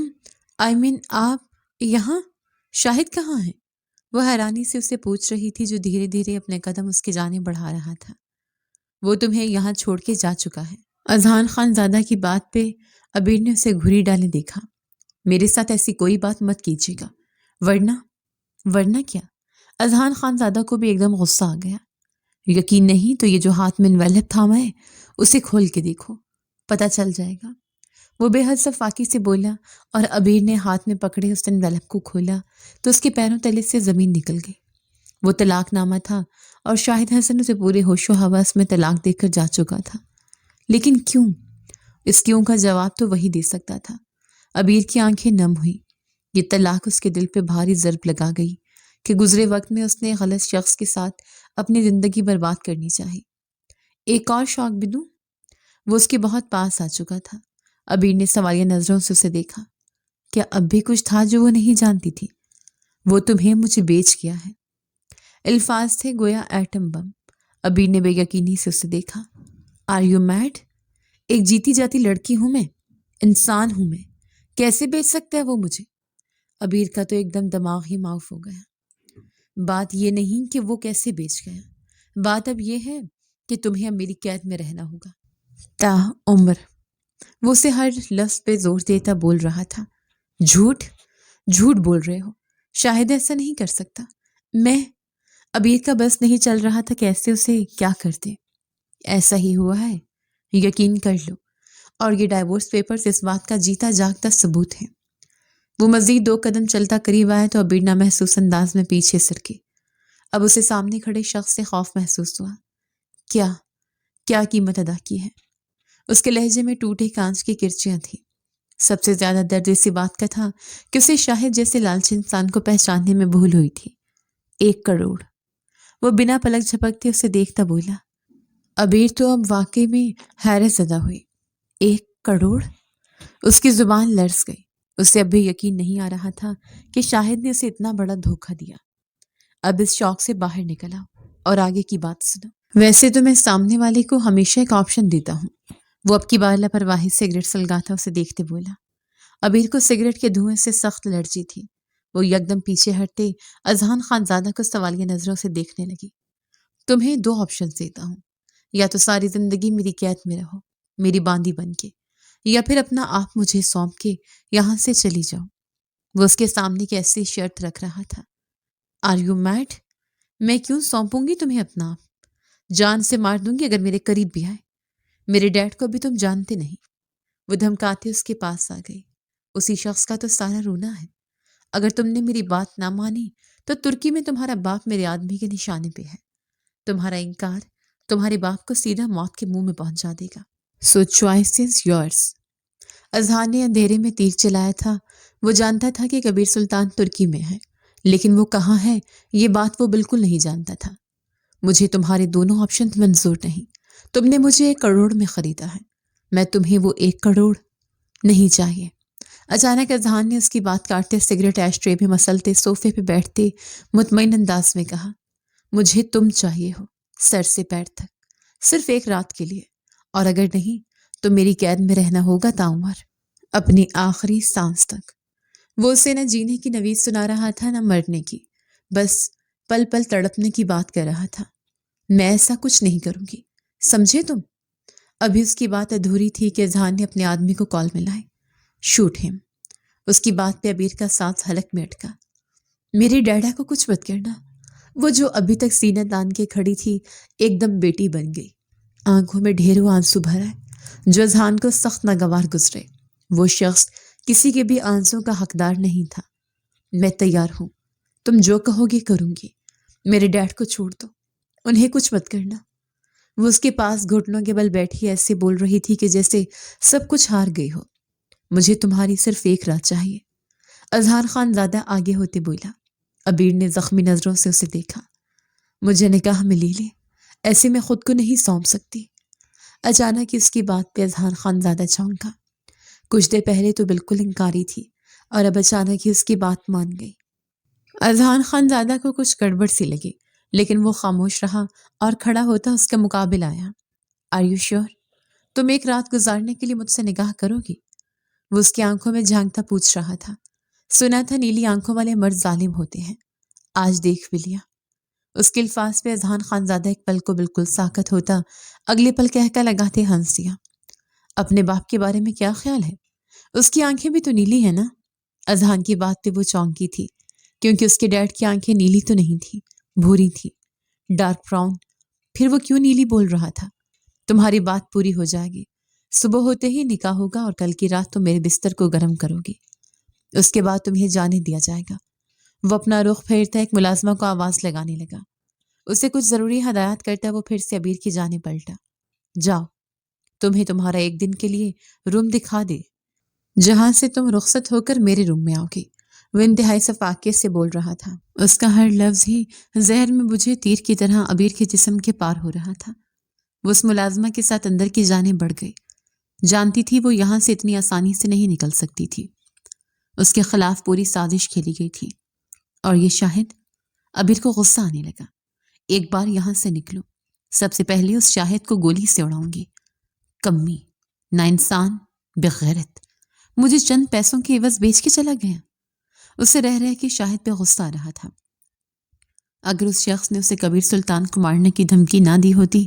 Speaker 1: آپ یہاں؟ شاہد کہاں ہے؟ وہ حیرانی سے اسے پوچھ رہی تھی، جو دھیرے دھیرے اپنے قدم اس کی جانب بڑھا رہا تھا۔ وہ تمہیں یہاں چھوڑ کے جا چکا ہے۔ اذہان خان زادہ کی بات پہ ابیر نے اسے گھوری ڈالے دیکھا۔ میرے ساتھ ایسی کوئی بات مت کیجیے گا، ورنہ کیا؟ اذہان خان زادہ کو بھی ایک دم غصہ آ گیا۔ یقین نہیں تو یہ جو ہاتھ میں انویلپ تھاما ہے اسے کھول کے دیکھو، پتہ چل جائے گا۔ وہ بے حد صفاقی سے بولا، اور ابیر نے ہاتھ میں پکڑے اس انویلپ کو کھولا تو اس کے پیروں تلے سے زمین نکل گئی۔ وہ طلاق نامہ تھا اور شاہد حسن اسے پورے ہوش و حواس میں طلاق دے کر جا چکا تھا۔ لیکن کیوں؟ اس کیوں کا جواب تو وہی دے سکتا تھا۔ ابیر کی آنکھیں نم ہوئی۔ یہ طلاق اس کے دل پہ بھاری ضرب لگا گئی کہ گزرے وقت میں اس نے غلط شخص کے ساتھ اپنی زندگی برباد کرنی چاہی۔ ایک اور شوق بھی دوں؟ وہ اس کے بہت پاس آ چکا تھا۔ ابیر نے سوالیہ نظروں سے اسے دیکھا۔ کیا اب بھی کچھ تھا جو وہ نہیں جانتی تھی؟ وہ تمہیں مجھے بیچ گیا ہے۔ الفاظ تھے گویا ایٹم بم۔ ابیر نے بے یقینی سے اسے دیکھا۔ Are you mad? ایک جیتی جاتی لڑکی ہوں میں، انسان ہوں میں، کیسے بیچ سکتا ہے وہ مجھے؟ ابیر کا تو ایک دم دماغ ہی معاف ہو گیا۔ بات یہ نہیں کہ وہ کیسے بیچ گیا، بات اب یہ ہے کہ تمہیں اب میری قید میں رہنا ہوگا تا عمر۔ وہ اسے ہر لفظ پہ زور دیتا بول رہا تھا۔ جھوٹ بول رہے ہو، شاہد ایسا نہیں کر سکتا۔ میں ابیر کا بس نہیں چل رہا تھا کیسے اسے کیا کرتے۔ ایسا ہی ہوا ہے، یقین کر لو، اور یہ ڈائیورس پیپرز اس بات کا جیتا جاگتا ثبوت ہے۔ وہ مزید 2 قدم چلتا قریب آیا تو ابیر نامحسوس انداز میں پیچھے سرکے۔ اب اسے سامنے کھڑے شخص سے خوف محسوس ہوا۔ کیا قیمت ادا کی ہے؟ اس کے لہجے میں ٹوٹے کانچ کی کرچیاں تھیں۔ سب سے زیادہ درد اسی بات کا تھا کہ اسے شاہد جیسے لالچ انسان کو پہچاننے میں بھول ہوئی تھی۔ 1 کروڑ۔ وہ بنا پلک جھپکتے اسے دیکھتا بولا۔ ابیر تو اب واقعی میں حیرت زدہ ہوئی۔ 1 کروڑ؟ اس کی زبان لرز گئی۔ اسے اب بھی یقین نہیں آ رہا تھا کہ شاہد نے اسے اتنا بڑا دھوکہ دیا۔ اب اس شوق سے باہر نکل آؤ اور آگے کی بات سنو۔ ویسے تو میں سامنے والے کو ہمیشہ ایک آپشن دیتا ہوں۔ وہ اب کی بار لاپرواہی سگریٹ سلگاتا اسے دیکھتے بولا۔ ابیر کو سگریٹ کے دھوئیں سے سخت الرجی تھی۔ وہ یکدم پیچھے ہٹتے اذہان خان زادہ کو سوالیہ نظروں سے دیکھنے لگی۔ تمہیں 2 آپشن دیتا ہوں، یا تو ساری زندگی میری قید میں رہو، میری باندی بن کے، یا پھر اپنا آپ مجھے سونپ کے یہاں سے چلی جاؤ۔ وہ اس کے سامنے کی ایسی شرط رکھ رہا تھا۔ Are you mad? میں کیوں سونپوں گی تمہیں اپنا آپ؟ جان سے مار دوں گی اگر میرے قریب بھی آئے۔ میرے ڈیڈ کو بھی تم جانتے نہیں۔ وہ دھمکاتے اس کے پاس آ گئی۔ اسی شخص کا تو سارا رونا ہے۔ اگر تم نے میری بات نہ مانی تو ترکی میں تمہارا باپ میرے آدمی کے نشانے پہ ہے۔ تمہارا انکار تمہارے باپ کو سیدھا موت کے منہ میں پہنچا دے گا۔ سو چوائس از یورس۔ اذہان نے اندھیرے میں تیر چلایا تھا۔ وہ جانتا تھا کہ کبیر سلطان ترکی میں ہے، لیکن وہ کہاں ہے یہ بات وہ بالکل نہیں جانتا تھا۔ مجھے تمہارے دونوں آپشن منظور نہیں۔ تم نے مجھے 1 کروڑ میں خریدا ہے، میں تمہیں وہ 1 کروڑ نہیں چاہیے۔ اچانک اذہان نے اس کی بات کاٹتے سگریٹ ایش ٹرے میں مسلتے صوفے پہ بیٹھتے مطمئن انداز میں کہا۔ مجھے تم چاہیے ہو، سر سے پیر تک، صرف 1 رات کے لیے، اور اگر نہیں تو میری قید میں رہنا ہوگا تاعمر، اپنی آخری سانس تک۔ وہ اسے نہ جینے کی نوید سنا رہا تھا نہ مرنے کی، بس پل پل تڑپنے کی بات کر رہا تھا۔ میں ایسا کچھ نہیں کروں گی، سمجھے تم؟ ابھی اس کی بات ادھوری تھی کہ اذہان نے اپنے آدمی کو کال ملائی۔ شوٹ ہم۔ اس کی بات پہ ابیر کا سانس حلق میں اٹکا۔ میرے ڈیڈا کو کچھ مت کرنا۔ وہ جو ابھی تک سینہ تان کے کھڑی تھی ایک دم بیٹی بن گئی۔ آنکھوں میں ڈھیروں آنسو بھر آئے جو اذہان کو سخت ناگوار گزرے۔ وہ شخص کسی کے بھی آنسوں کا حقدار نہیں تھا۔ میں تیار ہوں، تم جو کہو گے کروں گی۔ میرے ڈیڈ کو چھوڑ دو، انہیں کچھ مت کرنا۔ وہ اس کے پاس گھٹنوں کے بل بیٹھی ایسے بول رہی تھی کہ جیسے سب کچھ ہار گئی ہو۔ مجھے تمہاری صرف ایک رات چاہیے۔ اظہار خان زیادہ آگے ہوتے بولا۔ ابیر نے زخمی نظروں سے اسے دیکھا۔ مجھے نکاح میں لے لے، ایسے میں خود کو نہیں سونپ سکتی۔ اچانک اس کی بات پہ اظہار خان زیادہ چونکا۔ کچھ دیر پہلے تو بالکل انکاری تھی اور اب اچانک ہی اس کی بات مان گئی۔ اذہان خان زادہ کو کچھ گڑبڑ سی لگی، لیکن وہ خاموش رہا اور کھڑا ہوتا اس کا مقابل آیا۔ Are you sure? تم ایک رات گزارنے کے لیے مجھ سے نکاح کرو گی؟ وہ اس کی آنکھوں میں جھانکتا پوچھ رہا تھا۔ سنا تھا نیلی آنکھوں والے مرد ظالم ہوتے ہیں، آج دیکھ بھی لیا۔ اس کے الفاظ پہ اذہان خان زادہ ایک پل کو بالکل ساکت ہوتا، اگلے پل کہکا لگاتے ہنس دیا۔ اپنے باپ کے بارے میں کیا خیال ہے؟ اس کی آنکھیں بھی تو نیلی ہیں نا؟ اذہان کی بات پہ وہ چونکی تھی، کیونکہ اس کے ڈیڈ کی آنکھیں نیلی تو نہیں تھی، بھوری تھی، ڈارک براؤن۔ پھر وہ کیوں نیلی بول رہا تھا؟ تمہاری بات پوری ہو جائے گی، صبح ہوتے ہی نکاح ہوگا اور کل کی رات تم میرے بستر کو گرم کرو گی، اس کے بعد تمہیں جانے دیا جائے گا۔ وہ اپنا رخ پھیرتا ایک ملازمہ کو آواز لگانے لگا۔ اسے کچھ ضروری ہدایات کرتا وہ پھر سے ابیر کی جانب پلٹا۔ جاؤ، تمہیں تمہارا ایک دن کے لیے روم دکھا دے جہاں سے تم رخصت ہو کر میرے روم میں آؤ گی۔ وہ انتہائی صفاقیت سے بول رہا تھا، اس کا ہر لفظ ہی زہر میں بجھے تیر کی طرح ابیر کے جسم کے پار ہو رہا تھا۔ وہ اس ملازمہ کے ساتھ اندر کی جانب بڑھ گئی، جانتی تھی وہ یہاں سے اتنی آسانی سے نہیں نکل سکتی تھی۔ اس کے خلاف پوری سازش کھیلی گئی تھی، اور یہ شاہد؟ ابیر کو غصہ آنے لگا۔ ایک بار یہاں سے نکلو، سب سے پہلے اس شاہد کو گولی سے اڑاؤں گی۔ کمی، نا انسان، بغیرت، مجھے چند پیسوں کے عوض بیچ کے چلا گیا۔ اسے رہ رہ کے شاہد پہ غصہ آ رہا تھا۔ اگر اس شخص نے اسے کبیر سلطان کو مارنے کی دھمکی نہ دی ہوتی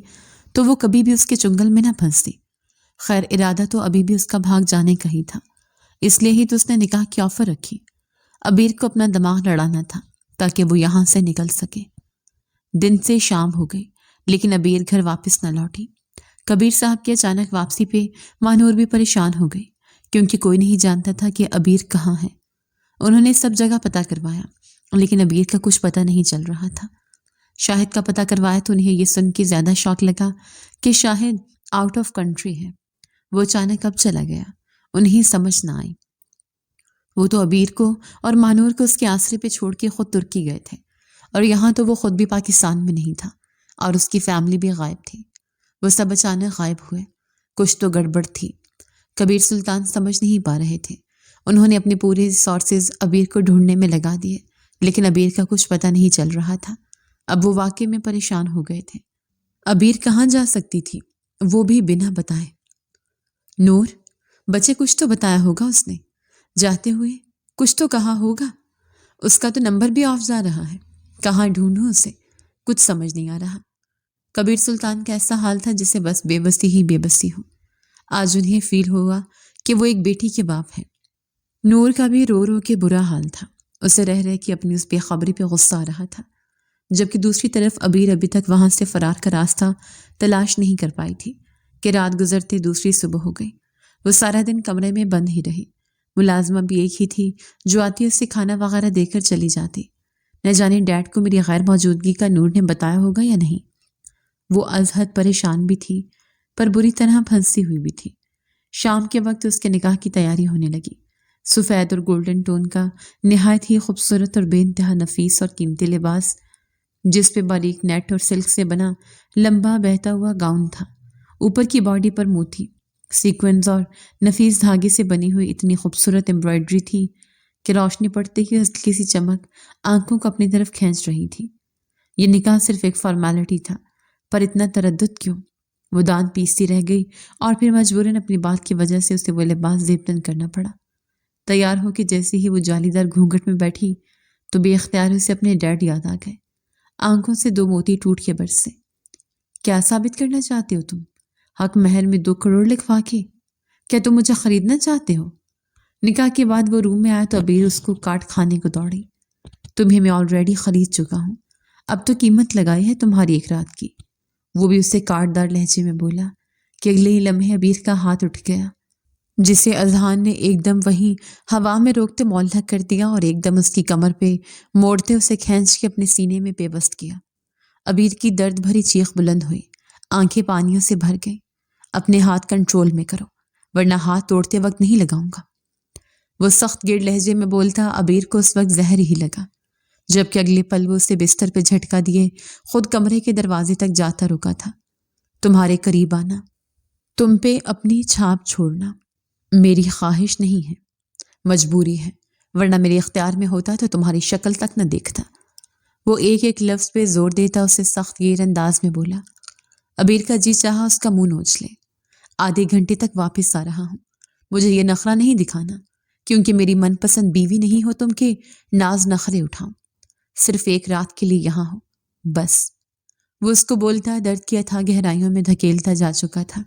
Speaker 1: تو وہ کبھی بھی اس کے چنگل میں نہ پھنستی۔ خیر، ارادہ تو ابھی بھی اس کا بھاگ جانے کا ہی تھا، اس لیے ہی تو اس نے نکاح کی آفر رکھی۔ ابیر کو اپنا دماغ لڑانا تھا تاکہ وہ یہاں سے نکل سکے۔ دن سے شام ہو گئی لیکن ابیر گھر واپس نہ لوٹی۔ کبیر صاحب کی اچانک واپسی پہ مانور بھی پریشان ہو گئی، کیونکہ کوئی نہیں جانتا تھا کہ ابیر کہاں ہے۔ انہوں نے سب جگہ پتہ کروایا لیکن ابیر کا کچھ پتہ نہیں چل رہا تھا۔ شاہد کا پتہ کروایا تو انہیں یہ سن کے زیادہ شوق لگا کہ شاہد آؤٹ آف کنٹری ہے۔ وہ اچانک اب چلا گیا، انہیں سمجھ نہ آئی۔ وہ تو ابیر کو اور مانور کو اس کے آسرے پہ چھوڑ کے خود ترکی گئے تھے، اور یہاں تو وہ خود بھی پاکستان میں نہیں تھا اور اس کی فیملی بھی غائب تھی۔ وہ سب اچانک غائب ہوئے، کچھ تو گڑبڑ تھی۔ کبیر سلطان سمجھ نہیں پا رہے تھے۔ انہوں نے اپنے پورے ریسورسز ابیر کو ڈھونڈنے میں لگا دیے لیکن ابیر کا کچھ پتہ نہیں چل رہا تھا۔ اب وہ واقعے میں پریشان ہو گئے تھے۔ ابیر کہاں جا سکتی تھی، وہ بھی بنا بتائے؟ نور، بچے کچھ تو بتایا ہوگا اس نے، جاتے ہوئے کچھ تو کہا ہوگا۔ اس کا تو نمبر بھی آف جا رہا ہے، کہاں ڈھونڈوں اسے، کچھ سمجھ نہیں آ رہا۔ کبیر سلطان کا ایسا حال تھا جسے بس بے بسی ہی بے بسی ہو۔ آج انہیں فیل ہوا کہ وہ ایک بیٹی کے باپ ہیں۔ نور کا بھی رو رو کے برا حال تھا، اسے رہ رہ کے اپنی اس بے خبری پہ غصہ آ رہا تھا، جبکہ دوسری طرف ابیر ابھی تک وہاں سے فرار کا راستہ تلاش نہیں کر پائی تھی کہ رات گزرتے دوسری صبح ہو گئی۔ وہ سارا دن کمرے میں بند ہی رہی۔ ملازمہ بھی ایک ہی تھی جو آتی اس سے کھانا وغیرہ دے کر چلی جاتی۔ نہ جانے ڈیڈ کو میری غیر موجودگی کا نور نے بتایا ہوگا یا نہیں۔ وہ از حد پریشان بھی تھی پر بری طرح پھنسی ہوئی بھی تھی۔ شام کے وقت اس کے نکاح کی تیاری ہونے لگی۔ سفید اور گولڈن ٹون کا نہایت ہی خوبصورت اور بے انتہا نفیس اور قیمتی لباس، جس پہ باریک نیٹ اور سلک سے بنا لمبا بہتا ہوا گاؤن تھا۔ اوپر کی باڈی پر موتی، سیکوینز اور نفیس دھاگے سے بنی ہوئی اتنی خوبصورت ایمبرائڈری تھی کہ روشنی پڑتے ہی ہلکی سی چمک آنکھوں کو اپنی طرف کھینچ رہی تھی۔ یہ نکاح صرف ایک فارمیلٹی تھا، پر اتنا تردد کیوں؟ وہ دانت پیستی رہ گئی اور پھر مجبوراً اپنی بات کی وجہ سے اسے وہ لباس زیبتن کرنا پڑا۔ تیار ہو کے جیسے ہی وہ جالی دار گھونگھٹ میں بیٹھی تو بے اختیار اسے اپنے ڈیڈ یاد آ گئے۔ آنکھوں سے دو موتی ٹوٹ کے برسے۔ کیا ثابت کرنا چاہتے ہو تم؟ حق مہر میں 2 کروڑ لکھوا کے؟ کیا تم مجھے خریدنا چاہتے ہو؟ نکاح کے بعد وہ روم میں آیا تو ابیر اس کو کاٹ کھانے کو دوڑی۔ تمہیں میں آلریڈی خرید چکا ہوں، اب تو قیمت لگائی ہے تمہاری ایک رات کی۔ وہ بھی اسے کاٹ دار لہجے میں بولا کہ اگلے ہی لمحے ابیر کا ہاتھ اٹھ گیا، جسے اذہان نے ایک دم وہیں ہوا میں روکتے معلق کر دیا اور ایک دم اس کی کمر پہ موڑتے اسے کھینچ کے اپنے سینے میں پیوست کیا۔ ابیر کی درد بھری چیخ بلند ہوئی، آنکھیں پانیوں سے بھر گئیں۔ اپنے ہاتھ کنٹرول میں کرو ورنہ ہاتھ توڑتے وقت نہیں لگاؤں گا، وہ سخت گڑ لہجے میں بولتا۔ ابیر کو اس وقت زہر ہی لگا، جبکہ اگلے پل وہ اسے بستر پہ جھٹکا دیے خود کمرے کے دروازے تک جاتا رکا تھا۔ تمہارے قریب آنا، تم پہ اپنی چھاپ چھوڑنا میری خواہش نہیں ہے، مجبوری ہے، ورنہ میرے اختیار میں ہوتا تو تمہاری شکل تک نہ دیکھتا۔ وہ ایک ایک لفظ پہ زور دیتا اسے سخت گیر انداز میں بولا۔ ابیر کا جی چاہا اس کا منہ نوچ لے۔ آدھے گھنٹے تک واپس آ رہا ہوں، مجھے یہ نخرہ نہیں دکھانا، کیونکہ میری من پسند بیوی نہیں ہو تم کہ ناز نخرے اٹھاؤں۔ صرف ایک رات کے لیے یہاں ہو بس۔ وہ اس کو بولتا درد کی اتھاہ گہرائیوں میں دھکیلتا جا چکا تھا۔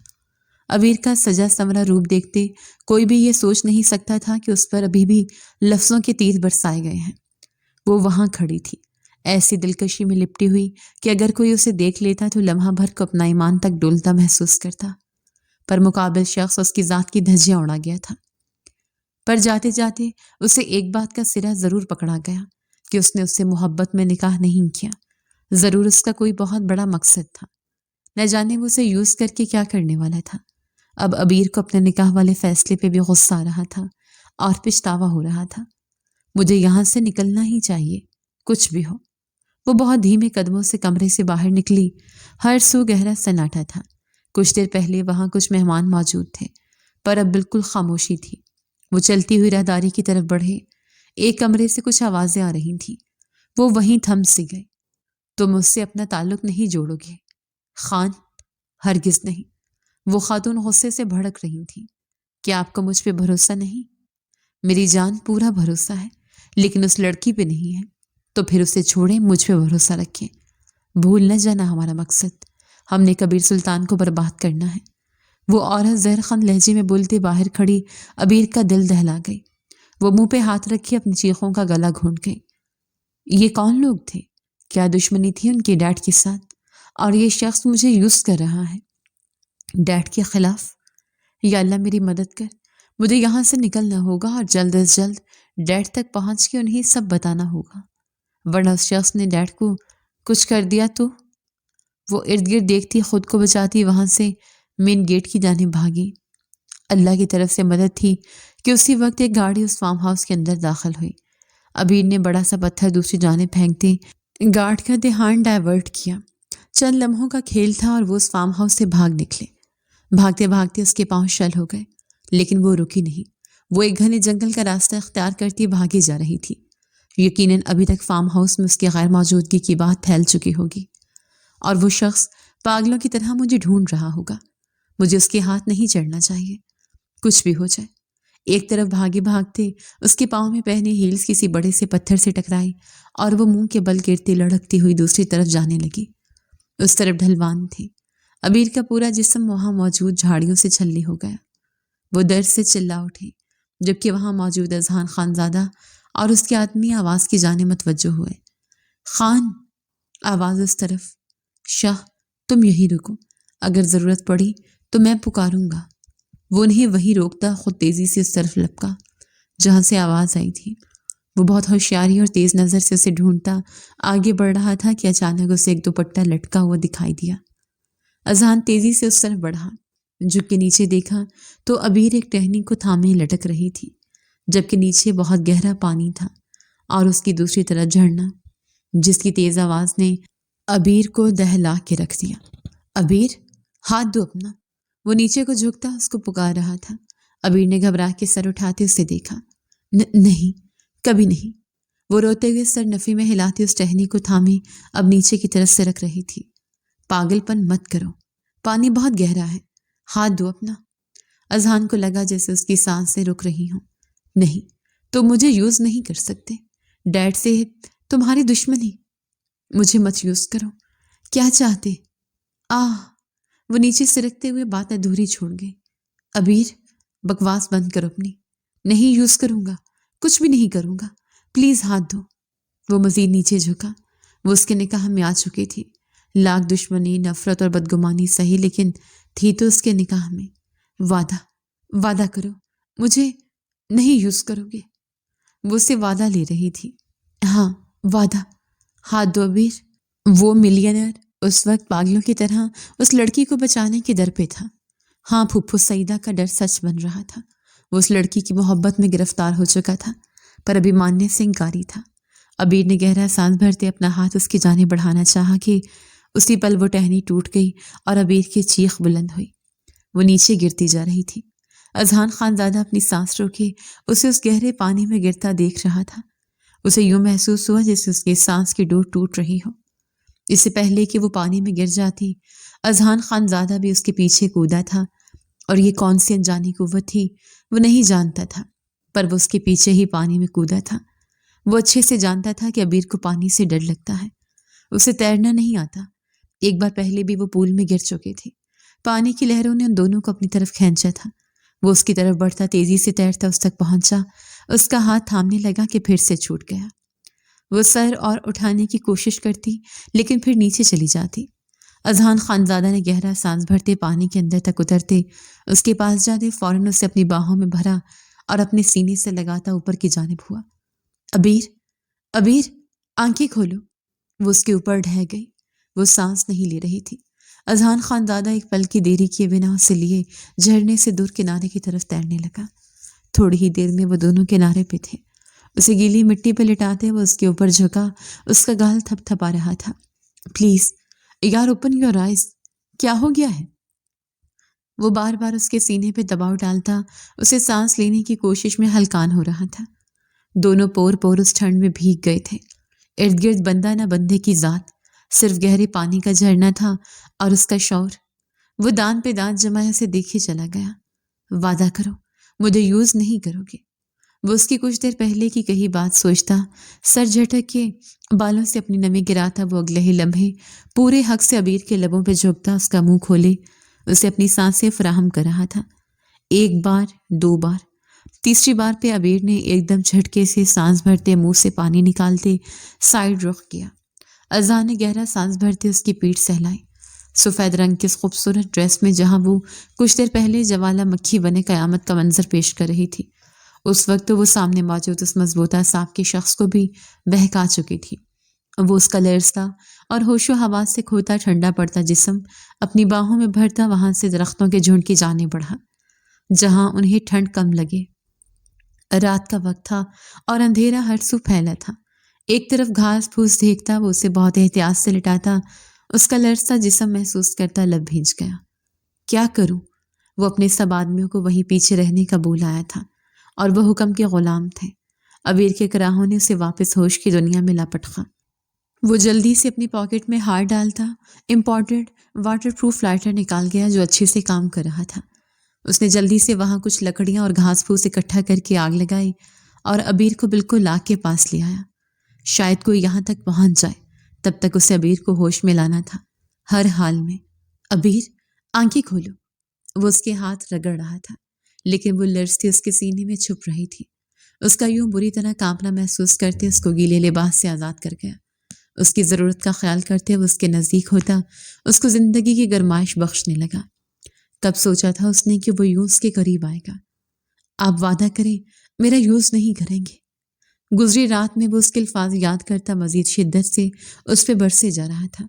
Speaker 1: ابیر کا سجا سنورا روپ دیکھتے کوئی بھی یہ سوچ نہیں سکتا تھا کہ اس پر ابھی بھی لفظوں کے تیر برسائے گئے ہیں۔ وہ وہاں کھڑی تھی، ایسی دلکشی میں لپٹی ہوئی کہ اگر کوئی اسے دیکھ لیتا تو لمحہ بھر کو اپنا ایمان تک ڈولتا محسوس کرتا، پر مقابل شخص اس کی ذات کی دھجیاں اڑا گیا تھا۔ پر جاتے جاتے اسے ایک بات کا سرا ضرور پکڑا گیا کہ اس نے اس سے محبت میں نکاح نہیں کیا، ضرور اس کا کوئی بہت بڑا مقصد تھا، نہ جانے وہ اسے یوز کر کے کیا کرنے والا تھا۔ اب ابیر کو اپنے نکاح والے فیصلے پہ بھی غصہ آ رہا تھا اور پچھتاوا ہو رہا تھا۔ مجھے یہاں سے نکلنا ہی چاہیے، کچھ بھی ہو۔ وہ بہت دھیمے قدموں سے کمرے سے باہر نکلی، ہر سو گہرا سناٹا تھا۔ کچھ دیر پہلے وہاں کچھ مہمان موجود تھے، پر اب بالکل خاموشی تھی۔ وہ چلتی ہوئی راہداری کی طرف بڑھے، ایک کمرے سے کچھ آوازیں آ رہی تھیں۔ وہ وہیں تھم سی گئے۔ تم اس سے اپنا تعلق نہیں جوڑو گے خان؟ ہرگز نہیں۔ وہ خاتون غصے سے بھڑک رہی تھی۔ کیا آپ کو مجھ پہ بھروسہ نہیں؟ میری جان پورا بھروسہ ہے، لیکن اس لڑکی پہ نہیں ہے، تو پھر اسے چھوڑیں، مجھ پہ بھروسہ رکھیں۔ بھول نہ جانا ہمارا مقصد، ہم نے کبیر سلطان کو برباد کرنا ہے۔ وہ عورت زہرخند لہجے میں بولتے باہر کھڑی ابیر کا دل دہلا گئی۔ وہ منہ پہ ہاتھ رکھے اپنی چیخوں کا گلا گھونٹ گئی۔ یہ کون لوگ تھے؟ کیا دشمنی تھی ان کے ڈیڈ کے ساتھ؟ اور یہ شخص مجھے یوز کر رہا ہے ڈیڈ کے خلاف؟ یا اللہ میری مدد کر، مجھے یہاں سے نکلنا ہوگا اور جلد از جلد ڈیڈ تک پہنچ کے انہیں سب بتانا ہوگا، ورنہ اس شخص نے ڈیڈ کو کچھ کر دیا تو۔ وہ ارد گرد دیکھتی خود کو بچاتی وہاں سے مین گیٹ کی جانب بھاگی۔ اللہ کی طرف سے مدد تھی کہ اسی وقت ایک گاڑی اس فارم ہاؤس کے اندر داخل ہوئی۔ ابیر نے بڑا سا پتھر دوسری جانب پھینکتے گارڈ کا دھیان ڈائیورٹ کیا۔ چند لمحوں کا کھیل تھا اور وہ اس فارم ہاؤس سے بھاگ نکلے۔ بھاگتے بھاگتے اس کے پاؤں شل ہو گئے، لیکن وہ رکی نہیں۔ وہ ایک گھنے جنگل کا راستہ اختیار کرتی بھاگی جا رہی تھی۔ یقیناً ابھی تک فارم ہاؤس میں اس کی غیر موجودگی کی بات پھیل چکی ہوگی، اور وہ شخص پاگلوں کی طرح مجھے ڈھونڈ رہا ہوگا۔ مجھے اس کے ہاتھ نہیں چڑھنا چاہیے، کچھ بھی ہو جائے۔ ایک طرف بھاگے بھاگتے اس کے پاؤں میں پہنے ہیلز کسی بڑے سے پتھر سے ٹکرائی اور وہ منہ کے بل گرتی لڑکتی ہوئی دوسری طرف جانے لگی۔ اس طرف ڈھلوان تھی۔ ابیر کا پورا جسم وہاں موجود جھاڑیوں سے چھلنی ہو گیا۔ وہ درد سے چلا اٹھی، جبکہ وہاں موجود اذہان خانزادہ اور اس کے آدمی آواز کی جانب متوجہ ہوئے۔ خان! آواز اس طرف۔ شاہ تم یہی رکو، اگر ضرورت پڑی تو میں پکاروں گا۔ وہ انہیں وہی روکتا خود تیزی سے اس طرف لپکا جہاں سے آواز آئی تھی۔ وہ بہت ہوشیاری اور تیز نظر سے اسے ڈھونڈتا آگے بڑھ رہا تھا کہ اچانک اسے ایک دوپٹہ لٹکا ہوا دکھائی دیا۔ اذہان تیزی سے اس طرف بڑھا، جھک کے نیچے دیکھا تو ابیر ایک ٹہنی کو تھامے لٹک رہی تھی، جبکہ نیچے بہت گہرا پانی تھا اور اس کی دوسری طرف جھرنا، جس کی تیز آواز نے ابیر کو دہلا کے رکھ دیا۔ ابیر ہاتھ دو اپنا۔ وہ نیچے کو جھکتا اس کو پکار رہا تھا۔ ابیر نے گھبرا کے سر اٹھاتے اسے دیکھا۔ نہیں، کبھی نہیں۔ وہ روتے ہوئے سر نفی میں ہلاتے اس ٹہنی کو تھامے اب نیچے کی طرف سے رکھ رہی تھی۔ پاگل پن مت کرو، پانی بہت گہرا ہے، ہاتھ دو اپنا۔ اذہان کو لگا جیسے اس کی سانسیں رک رہی ہوں۔ نہیں، تم مجھے یوز نہیں کر سکتے، ڈیڈ سے تمہاری دشمنی، مجھے مت یوز کرو۔ کیا چاہتے؟ وہ نیچے سرکتے ہوئے بات ادھوری چھوڑ گئی۔ ابیر بکواس بند کرو اپنی، نہیں یوز کروں گا، کچھ بھی نہیں کروں گا، پلیز ہاتھ دو۔ وہ مزید نیچے جھکا۔ وہ اس کے نکاح میں آ چکی تھی۔ لاکھ دشمنی، نفرت اور بدگمانی سہی، لیکن تھی تو اس کے نکاح میں۔ وعدہ کرو، مجھے نہیں یوز کرو گے۔ وہ اس سے وعدہ لے رہی تھی۔ ہاں، وعدہ۔ ہاتھ دو ابیر۔ وہ ملینئر اس وقت پاگلوں کی طرح اس لڑکی کو بچانے کے در پہ تھا۔ ہاں، پھپھو سعیدہ کا ڈر سچ بن رہا تھا۔ وہ اس لڑکی کی محبت میں گرفتار ہو چکا تھا، پر ابھی ماننے سے انکاری تھا۔ ابیر نے گہرا سانس بھرتے اپنا ہاتھ اس کی جانب بڑھانا چاہا کہ اسی پل وہ ٹہنی ٹوٹ گئی اور ابیر کی چیخ بلند ہوئی۔ وہ نیچے گرتی جا رہی تھی۔ اذہان خانزادہ اپنی سانس روکے اسے اس گہرے پانی میں گرتا دیکھ رہا تھا۔ اسے یوں محسوس ہوا جیسے اس کی سانس کی ڈور ٹوٹ رہی ہو۔ اس سے پہلے کہ وہ پانی میں گر جاتی، اذہان خانزادہ بھی اس کے پیچھے کودا تھا، اور یہ کون سی انجانی قوت تھی وہ نہیں جانتا تھا، پر وہ اس کے پیچھے ہی پانی میں کودا تھا۔ وہ اچھے سے جانتا تھا کہ ابیر کو پانی سے ڈر لگتا ہے، اسے تیرنا نہیں آتا۔ ایک بار پہلے بھی وہ پول میں گر چکے تھے۔ پانی کی لہروں نے ان دونوں کو اپنی طرف کھینچا تھا۔ وہ اس کی طرف بڑھتا، تیزی سے تیرتا اس تک پہنچا۔ اس کا ہاتھ تھامنے لگا کہ پھر سے چھوٹ گیا۔ وہ سر اور اٹھانے کی کوشش کرتی، لیکن پھر نیچے چلی جاتی۔ اذہان خانزادہ نے گہرا سانس بھرتے پانی کے اندر تک اترتے اس کے پاس جاتے فوراً اسے اپنی باہوں میں بھرا اور اپنے سینے سے لگاتا اوپر کی جانب ہوا۔ ابیر، آنکھیں کھولو۔ وہ اس کے اوپر ڈھہ گئی۔ وہ سانس نہیں لے رہی تھی۔ اذہان خانزادہ ایک پل کی دیری کیے بنا اسے لیے جھرنے سے دور کنارے کی طرف تیرنے لگا۔ تھوڑی ہی دیر میں وہ دونوں کنارے پہ تھے۔ اسے گیلی مٹی پہ لٹاتے وہ اس کے اوپر جھکا، اس کا گال تھپ تھپا رہا تھا۔ پلیز یار، اوپن یور آئیز، کیا ہو گیا ہے؟ وہ بار بار اس کے سینے پہ دباؤ ڈالتا، اسے سانس لینے کی کوشش میں ہلکان ہو رہا تھا۔ دونوں پور اس ٹھنڈ میں بھیگ گئے تھے۔ ارد گرد بندہ نہ بندے کی ذات، صرف گہرے پانی کا جھرنا تھا اور اس کا شور۔ وہ دانت پہ دانت جمائے اسے دیکھے چلا گیا۔ وعدہ کرو، مجھے یوز نہیں کرو گے۔ وہ اس کی کچھ دیر پہلے کی کہی بات سوچتا، سر جھٹک کے بالوں سے اپنی نمی گراتا وہ اگلے ہی لمحے پورے حق سے ابیر کے لبوں پہ جھکتا اس کا منہ کھولے اسے اپنی سانسیں فراہم کر رہا تھا۔ ایک بار، دو بار، تیسری بار پہ ابیر نے ایک دم جھٹکے سے سانس بھرتے منہ سے پانی نکالتے سائڈ رخ کیا۔ اذہان نے گہرا سانس بھرتے اس کی پیٹھ سہلائی۔ سفید رنگ کی اس خوبصورت ڈریس میں جہاں وہ کچھ دیر پہلے جوالا مکھی بنے قیامت کا منظر پیش کر رہی تھی، اس وقت تو وہ سامنے موجود اس مضبوطہ صاف کے شخص کو بھی بہکا چکی تھی۔ وہ اس کا لرزتا اور ہوش و حواس سے کھوتا ٹھنڈا پڑتا جسم اپنی باہوں میں بھرتا وہاں سے درختوں کے جھنڈ کی جانب بڑھا، جہاں انہیں ٹھنڈ کم لگے۔ رات کا وقت تھا اور اندھیرا ہر سو پھیلا تھا۔ ایک طرف گھاس پھوس دیکھتا وہ اسے بہت احتیاط سے لٹاتا، اس کا لرزتا جسم محسوس کرتا لب بھیج گیا۔ کیا کروں؟ وہ اپنے سب آدمیوں کو وہیں پیچھے رہنے کا بول آیا تھا، اور وہ حکم کے غلام تھے۔ ابیر کے کراہوں نے اسے واپس ہوش کی دنیا میں لاپٹخا۔ وہ جلدی سے اپنی پاکٹ میں ہاتھ ڈالتا، امپورٹڈ واٹر پروف لائٹر نکال گیا جو اچھے سے کام کر رہا تھا۔ اس نے جلدی سے وہاں کچھ لکڑیاں اور گھاس پھوس اکٹھا کر کے آگ لگائی اور ابیر کو بالکل آگ کے پاس لے آیا۔ شاید کوئی یہاں تک پہنچ جائے، تب تک اسے ابیر کو ہوش میں لانا تھا ہر حال میں۔ ابیر، آنکھیں کھولو۔ وہ اس کے ہاتھ رگڑ رہا تھا، لیکن وہ لرزتی اس کے سینے میں چھپ رہی تھی۔ اس کا یوں بری طرح کانپنا محسوس کرتے اس کو گیلے لباس سے آزاد کر گیا۔ اس کی ضرورت کا خیال کرتے وہ اس کے نزدیک ہوتا، اس کو زندگی کی گرمائش بخشنے لگا۔ کب سوچا تھا اس نے کہ وہ یوں اس کے قریب آئے گا۔ آپ وعدہ کریں میرا یوز نہیں کریں گے۔ گزری رات میں وہ اس کے الفاظ یاد کرتا مزید شدت سے اس پہ برسے جا رہا تھا۔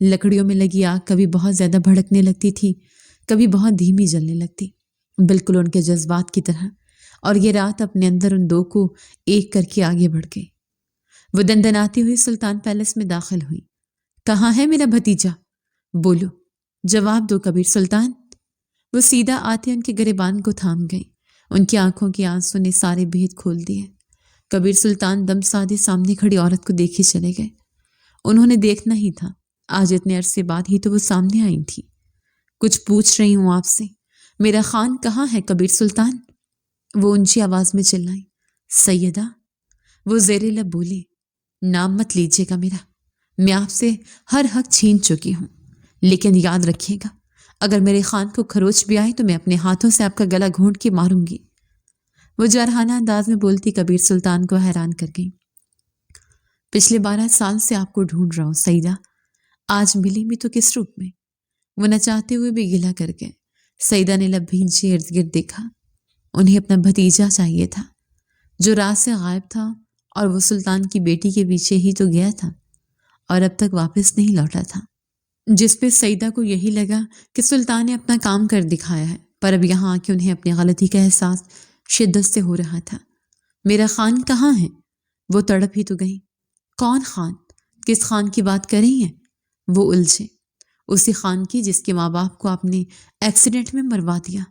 Speaker 1: لکڑیوں میں لگی آگ کبھی بہت زیادہ بھڑکنے لگتی تھی، کبھی بہت دھیمی جلنے لگتی، بالکل ان کے جذبات کی طرح، اور یہ رات اپنے اندر ان دو کو ایک کر کے آگے بڑھ گئی۔ وہ دندناتی ہوئی سلطان پیلس میں داخل ہوئی۔ کہاں ہے میرا بھتیجا؟ بولو، جواب دو کبیر سلطان۔ وہ سیدھا آتے ان کے گریبان کو تھام گئی۔ ان کی آنکھوں کی آنسوں نے سارے بھید کھول دیے۔ کبیر سلطان دم سادے سامنے کھڑی عورت کو دیکھے چلے گئے۔ انہوں نے دیکھنا ہی تھا، آج اتنے عرصے بعد ہی تو وہ سامنے آئی تھی۔ کچھ پوچھ رہی ہوں آپ سے، میرا خان کہاں ہے کبیر سلطان؟ وہ اونچی آواز میں چلائی۔ سیدہ، وہ زیر لب بولے، نام مت لیجیے گا میرا، میں آپ سے ہر حق چھین چکی ہوں، لیکن یاد رکھیے گا اگر میرے خان کو خروچ بھی آئی تو میں اپنے ہاتھوں سے آپ کا گلا گھونٹ کے ماروں گی۔ وہ جارحانہ انداز میں بولتی کبیر سلطان کو حیران کر گئی۔ پچھلے 12 سال سے آپ کو ڈھونڈ رہا ہوں سعیدہ، آج ملی بھی تو کس روپ میں؟ وہ نہ چاہتے ہوئے بھی گلا کر گئے۔ سعیدہ نے لب بھینچے ارد گرد دیکھا۔ انہیں اپنا بھتیجا چاہیے تھا جو رات سے غائب تھا، اور وہ سلطان کی بیٹی کے پیچھے ہی تو گیا تھا اور اب تک واپس نہیں لوٹا تھا، جس پہ سعیدہ کو یہی لگا کہ سلطان نے اپنا کام کر دکھایا ہے، پر اب یہاں آ کے انہیں اپنی غلطی کا احساس شدت سے ہو رہا تھا۔ میرا خان کہاں ہے؟ وہ تڑپ ہی تو گئی۔ کون خان؟ کس خان کی بات کر رہی ہیں؟ وہ الجھے۔ اسی خان کی جس کے ماں باپ کو آپ نے ایکسیڈنٹ میں مروا دیا،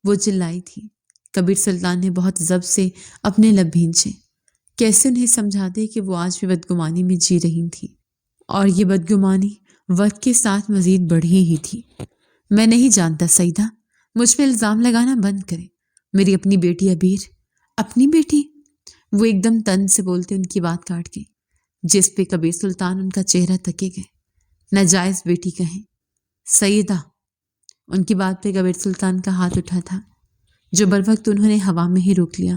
Speaker 1: وہ چلائی تھی۔ کبیر سلطان نے بہت ضبط سے اپنے لب بھینچے۔ کیسے انہیں سمجھا دے کہ وہ آج بھی بدگمانی میں جی رہی تھی، اور یہ بدگمانی وقت کے ساتھ مزید بڑھی ہی تھی۔ میں نہیں جانتا سعیدہ، مجھ پہ الزام لگانا بند کریں۔ میری اپنی بیٹی عبیر۔ اپنی بیٹی؟ وہ ایک دم تن سے بولتے ان کی بات کاٹ گئی، جس پہ کبیر سلطان ان کا چہرہ تکے گئے۔ ناجائز بیٹی کہیں سعیدہ۔ ان کی بات پہ کبیر سلطان کا ہاتھ اٹھا تھا، جو بروقت انہوں نے ہوا میں ہی روک لیا۔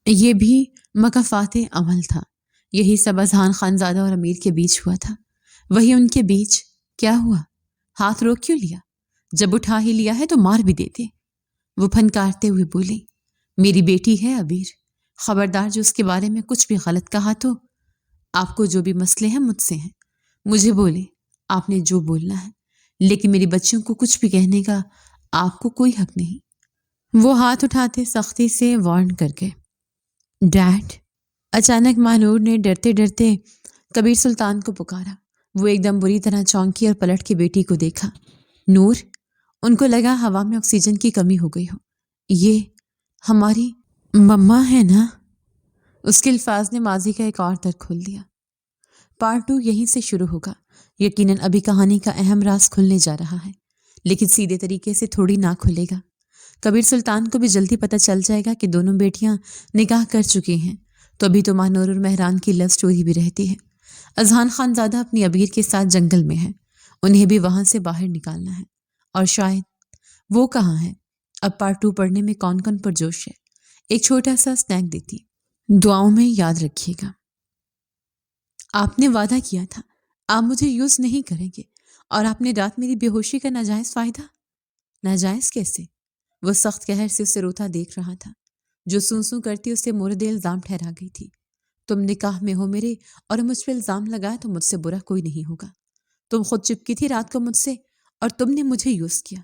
Speaker 1: یہ بھی مکافات عمل تھا۔ یہی سب اذہان خانزادہ اور امیر کے بیچ ہوا تھا۔ وہی ان کے بیچ کیا ہوا؟ ہاتھ روک کیوں لیا؟ جب اٹھا ہی لیا ہے تو مار بھی دیتے۔ وہ پھنکارتے ہوئے بولی، میری بیٹی ہے عبیر، خبردار جو اس کے بارے میں کچھ بھی غلط کہا تو آپ کو جو بھی مسئلے ہیں مجھ سے ہیں، مجھے بولے، آپ نے جو بولنا ہے، لیکن میری بچیوں کو کچھ بھی کہنے کا آپ کو کوئی حق نہیں۔ وہ ہاتھ اٹھاتے سختی سے وارن کر گئے۔ ڈیڈ! اچانک ماہنور نے ڈرتے ڈرتے کبیر سلطان کو پکارا۔ وہ ایک دم بری طرح چونکی اور پلٹ کے بیٹی کو دیکھا۔ نور! ان کو لگا ہوا میں آکسیجن کی کمی ہو گئی ہو۔ یہ ہماری مما ہے نا؟ اس کے الفاظ نے ماضی کا ایک اور در کھول دیا۔ پارٹ 2 یہیں سے شروع ہوگا۔ یقیناً ابھی کہانی کا اہم راز کھلنے جا رہا ہے، لیکن سیدھے طریقے سے تھوڑی نہ کھلے گا۔ کبیر سلطان کو بھی جلدی پتہ چل جائے گا کہ دونوں بیٹیاں نکاح کر چکی ہیں، تو ابھی تو ماہنور اور مہران کی لو سٹوری بھی رہتی ہے۔ اذہان خانزادہ اپنی عبیر کے ساتھ جنگل میں ہے، انہیں بھی وہاں سے باہر نکالنا ہے، اور شاید وہ کہاں ہے۔ اب پارٹ 2 پڑھنے میں کون کون پرجوش ہے، ایک چھوٹا سا سنیک دیتی۔ دعاؤں میں یاد رکھیے گا۔ آپ نے وعدہ کیا تھا آپ مجھے یوز نہیں کریں گے، اور آپ نے رات میری بے ہوشی کا ناجائز فائدہ۔ ناجائز کیسے؟ وہ سخت قہر سے اسے روتا دیکھ رہا تھا، جو سوں سوں کرتی اسے مورد الزام ٹھہرا گئی تھی۔ تم نکاح میں ہو میرے، اور مجھ پہ الزام لگایا تو مجھ سے برا کوئی نہیں ہوگا۔ تم خود چپکی تھی رات کو مجھ سے، اور تم نے مجھے یوز کیا۔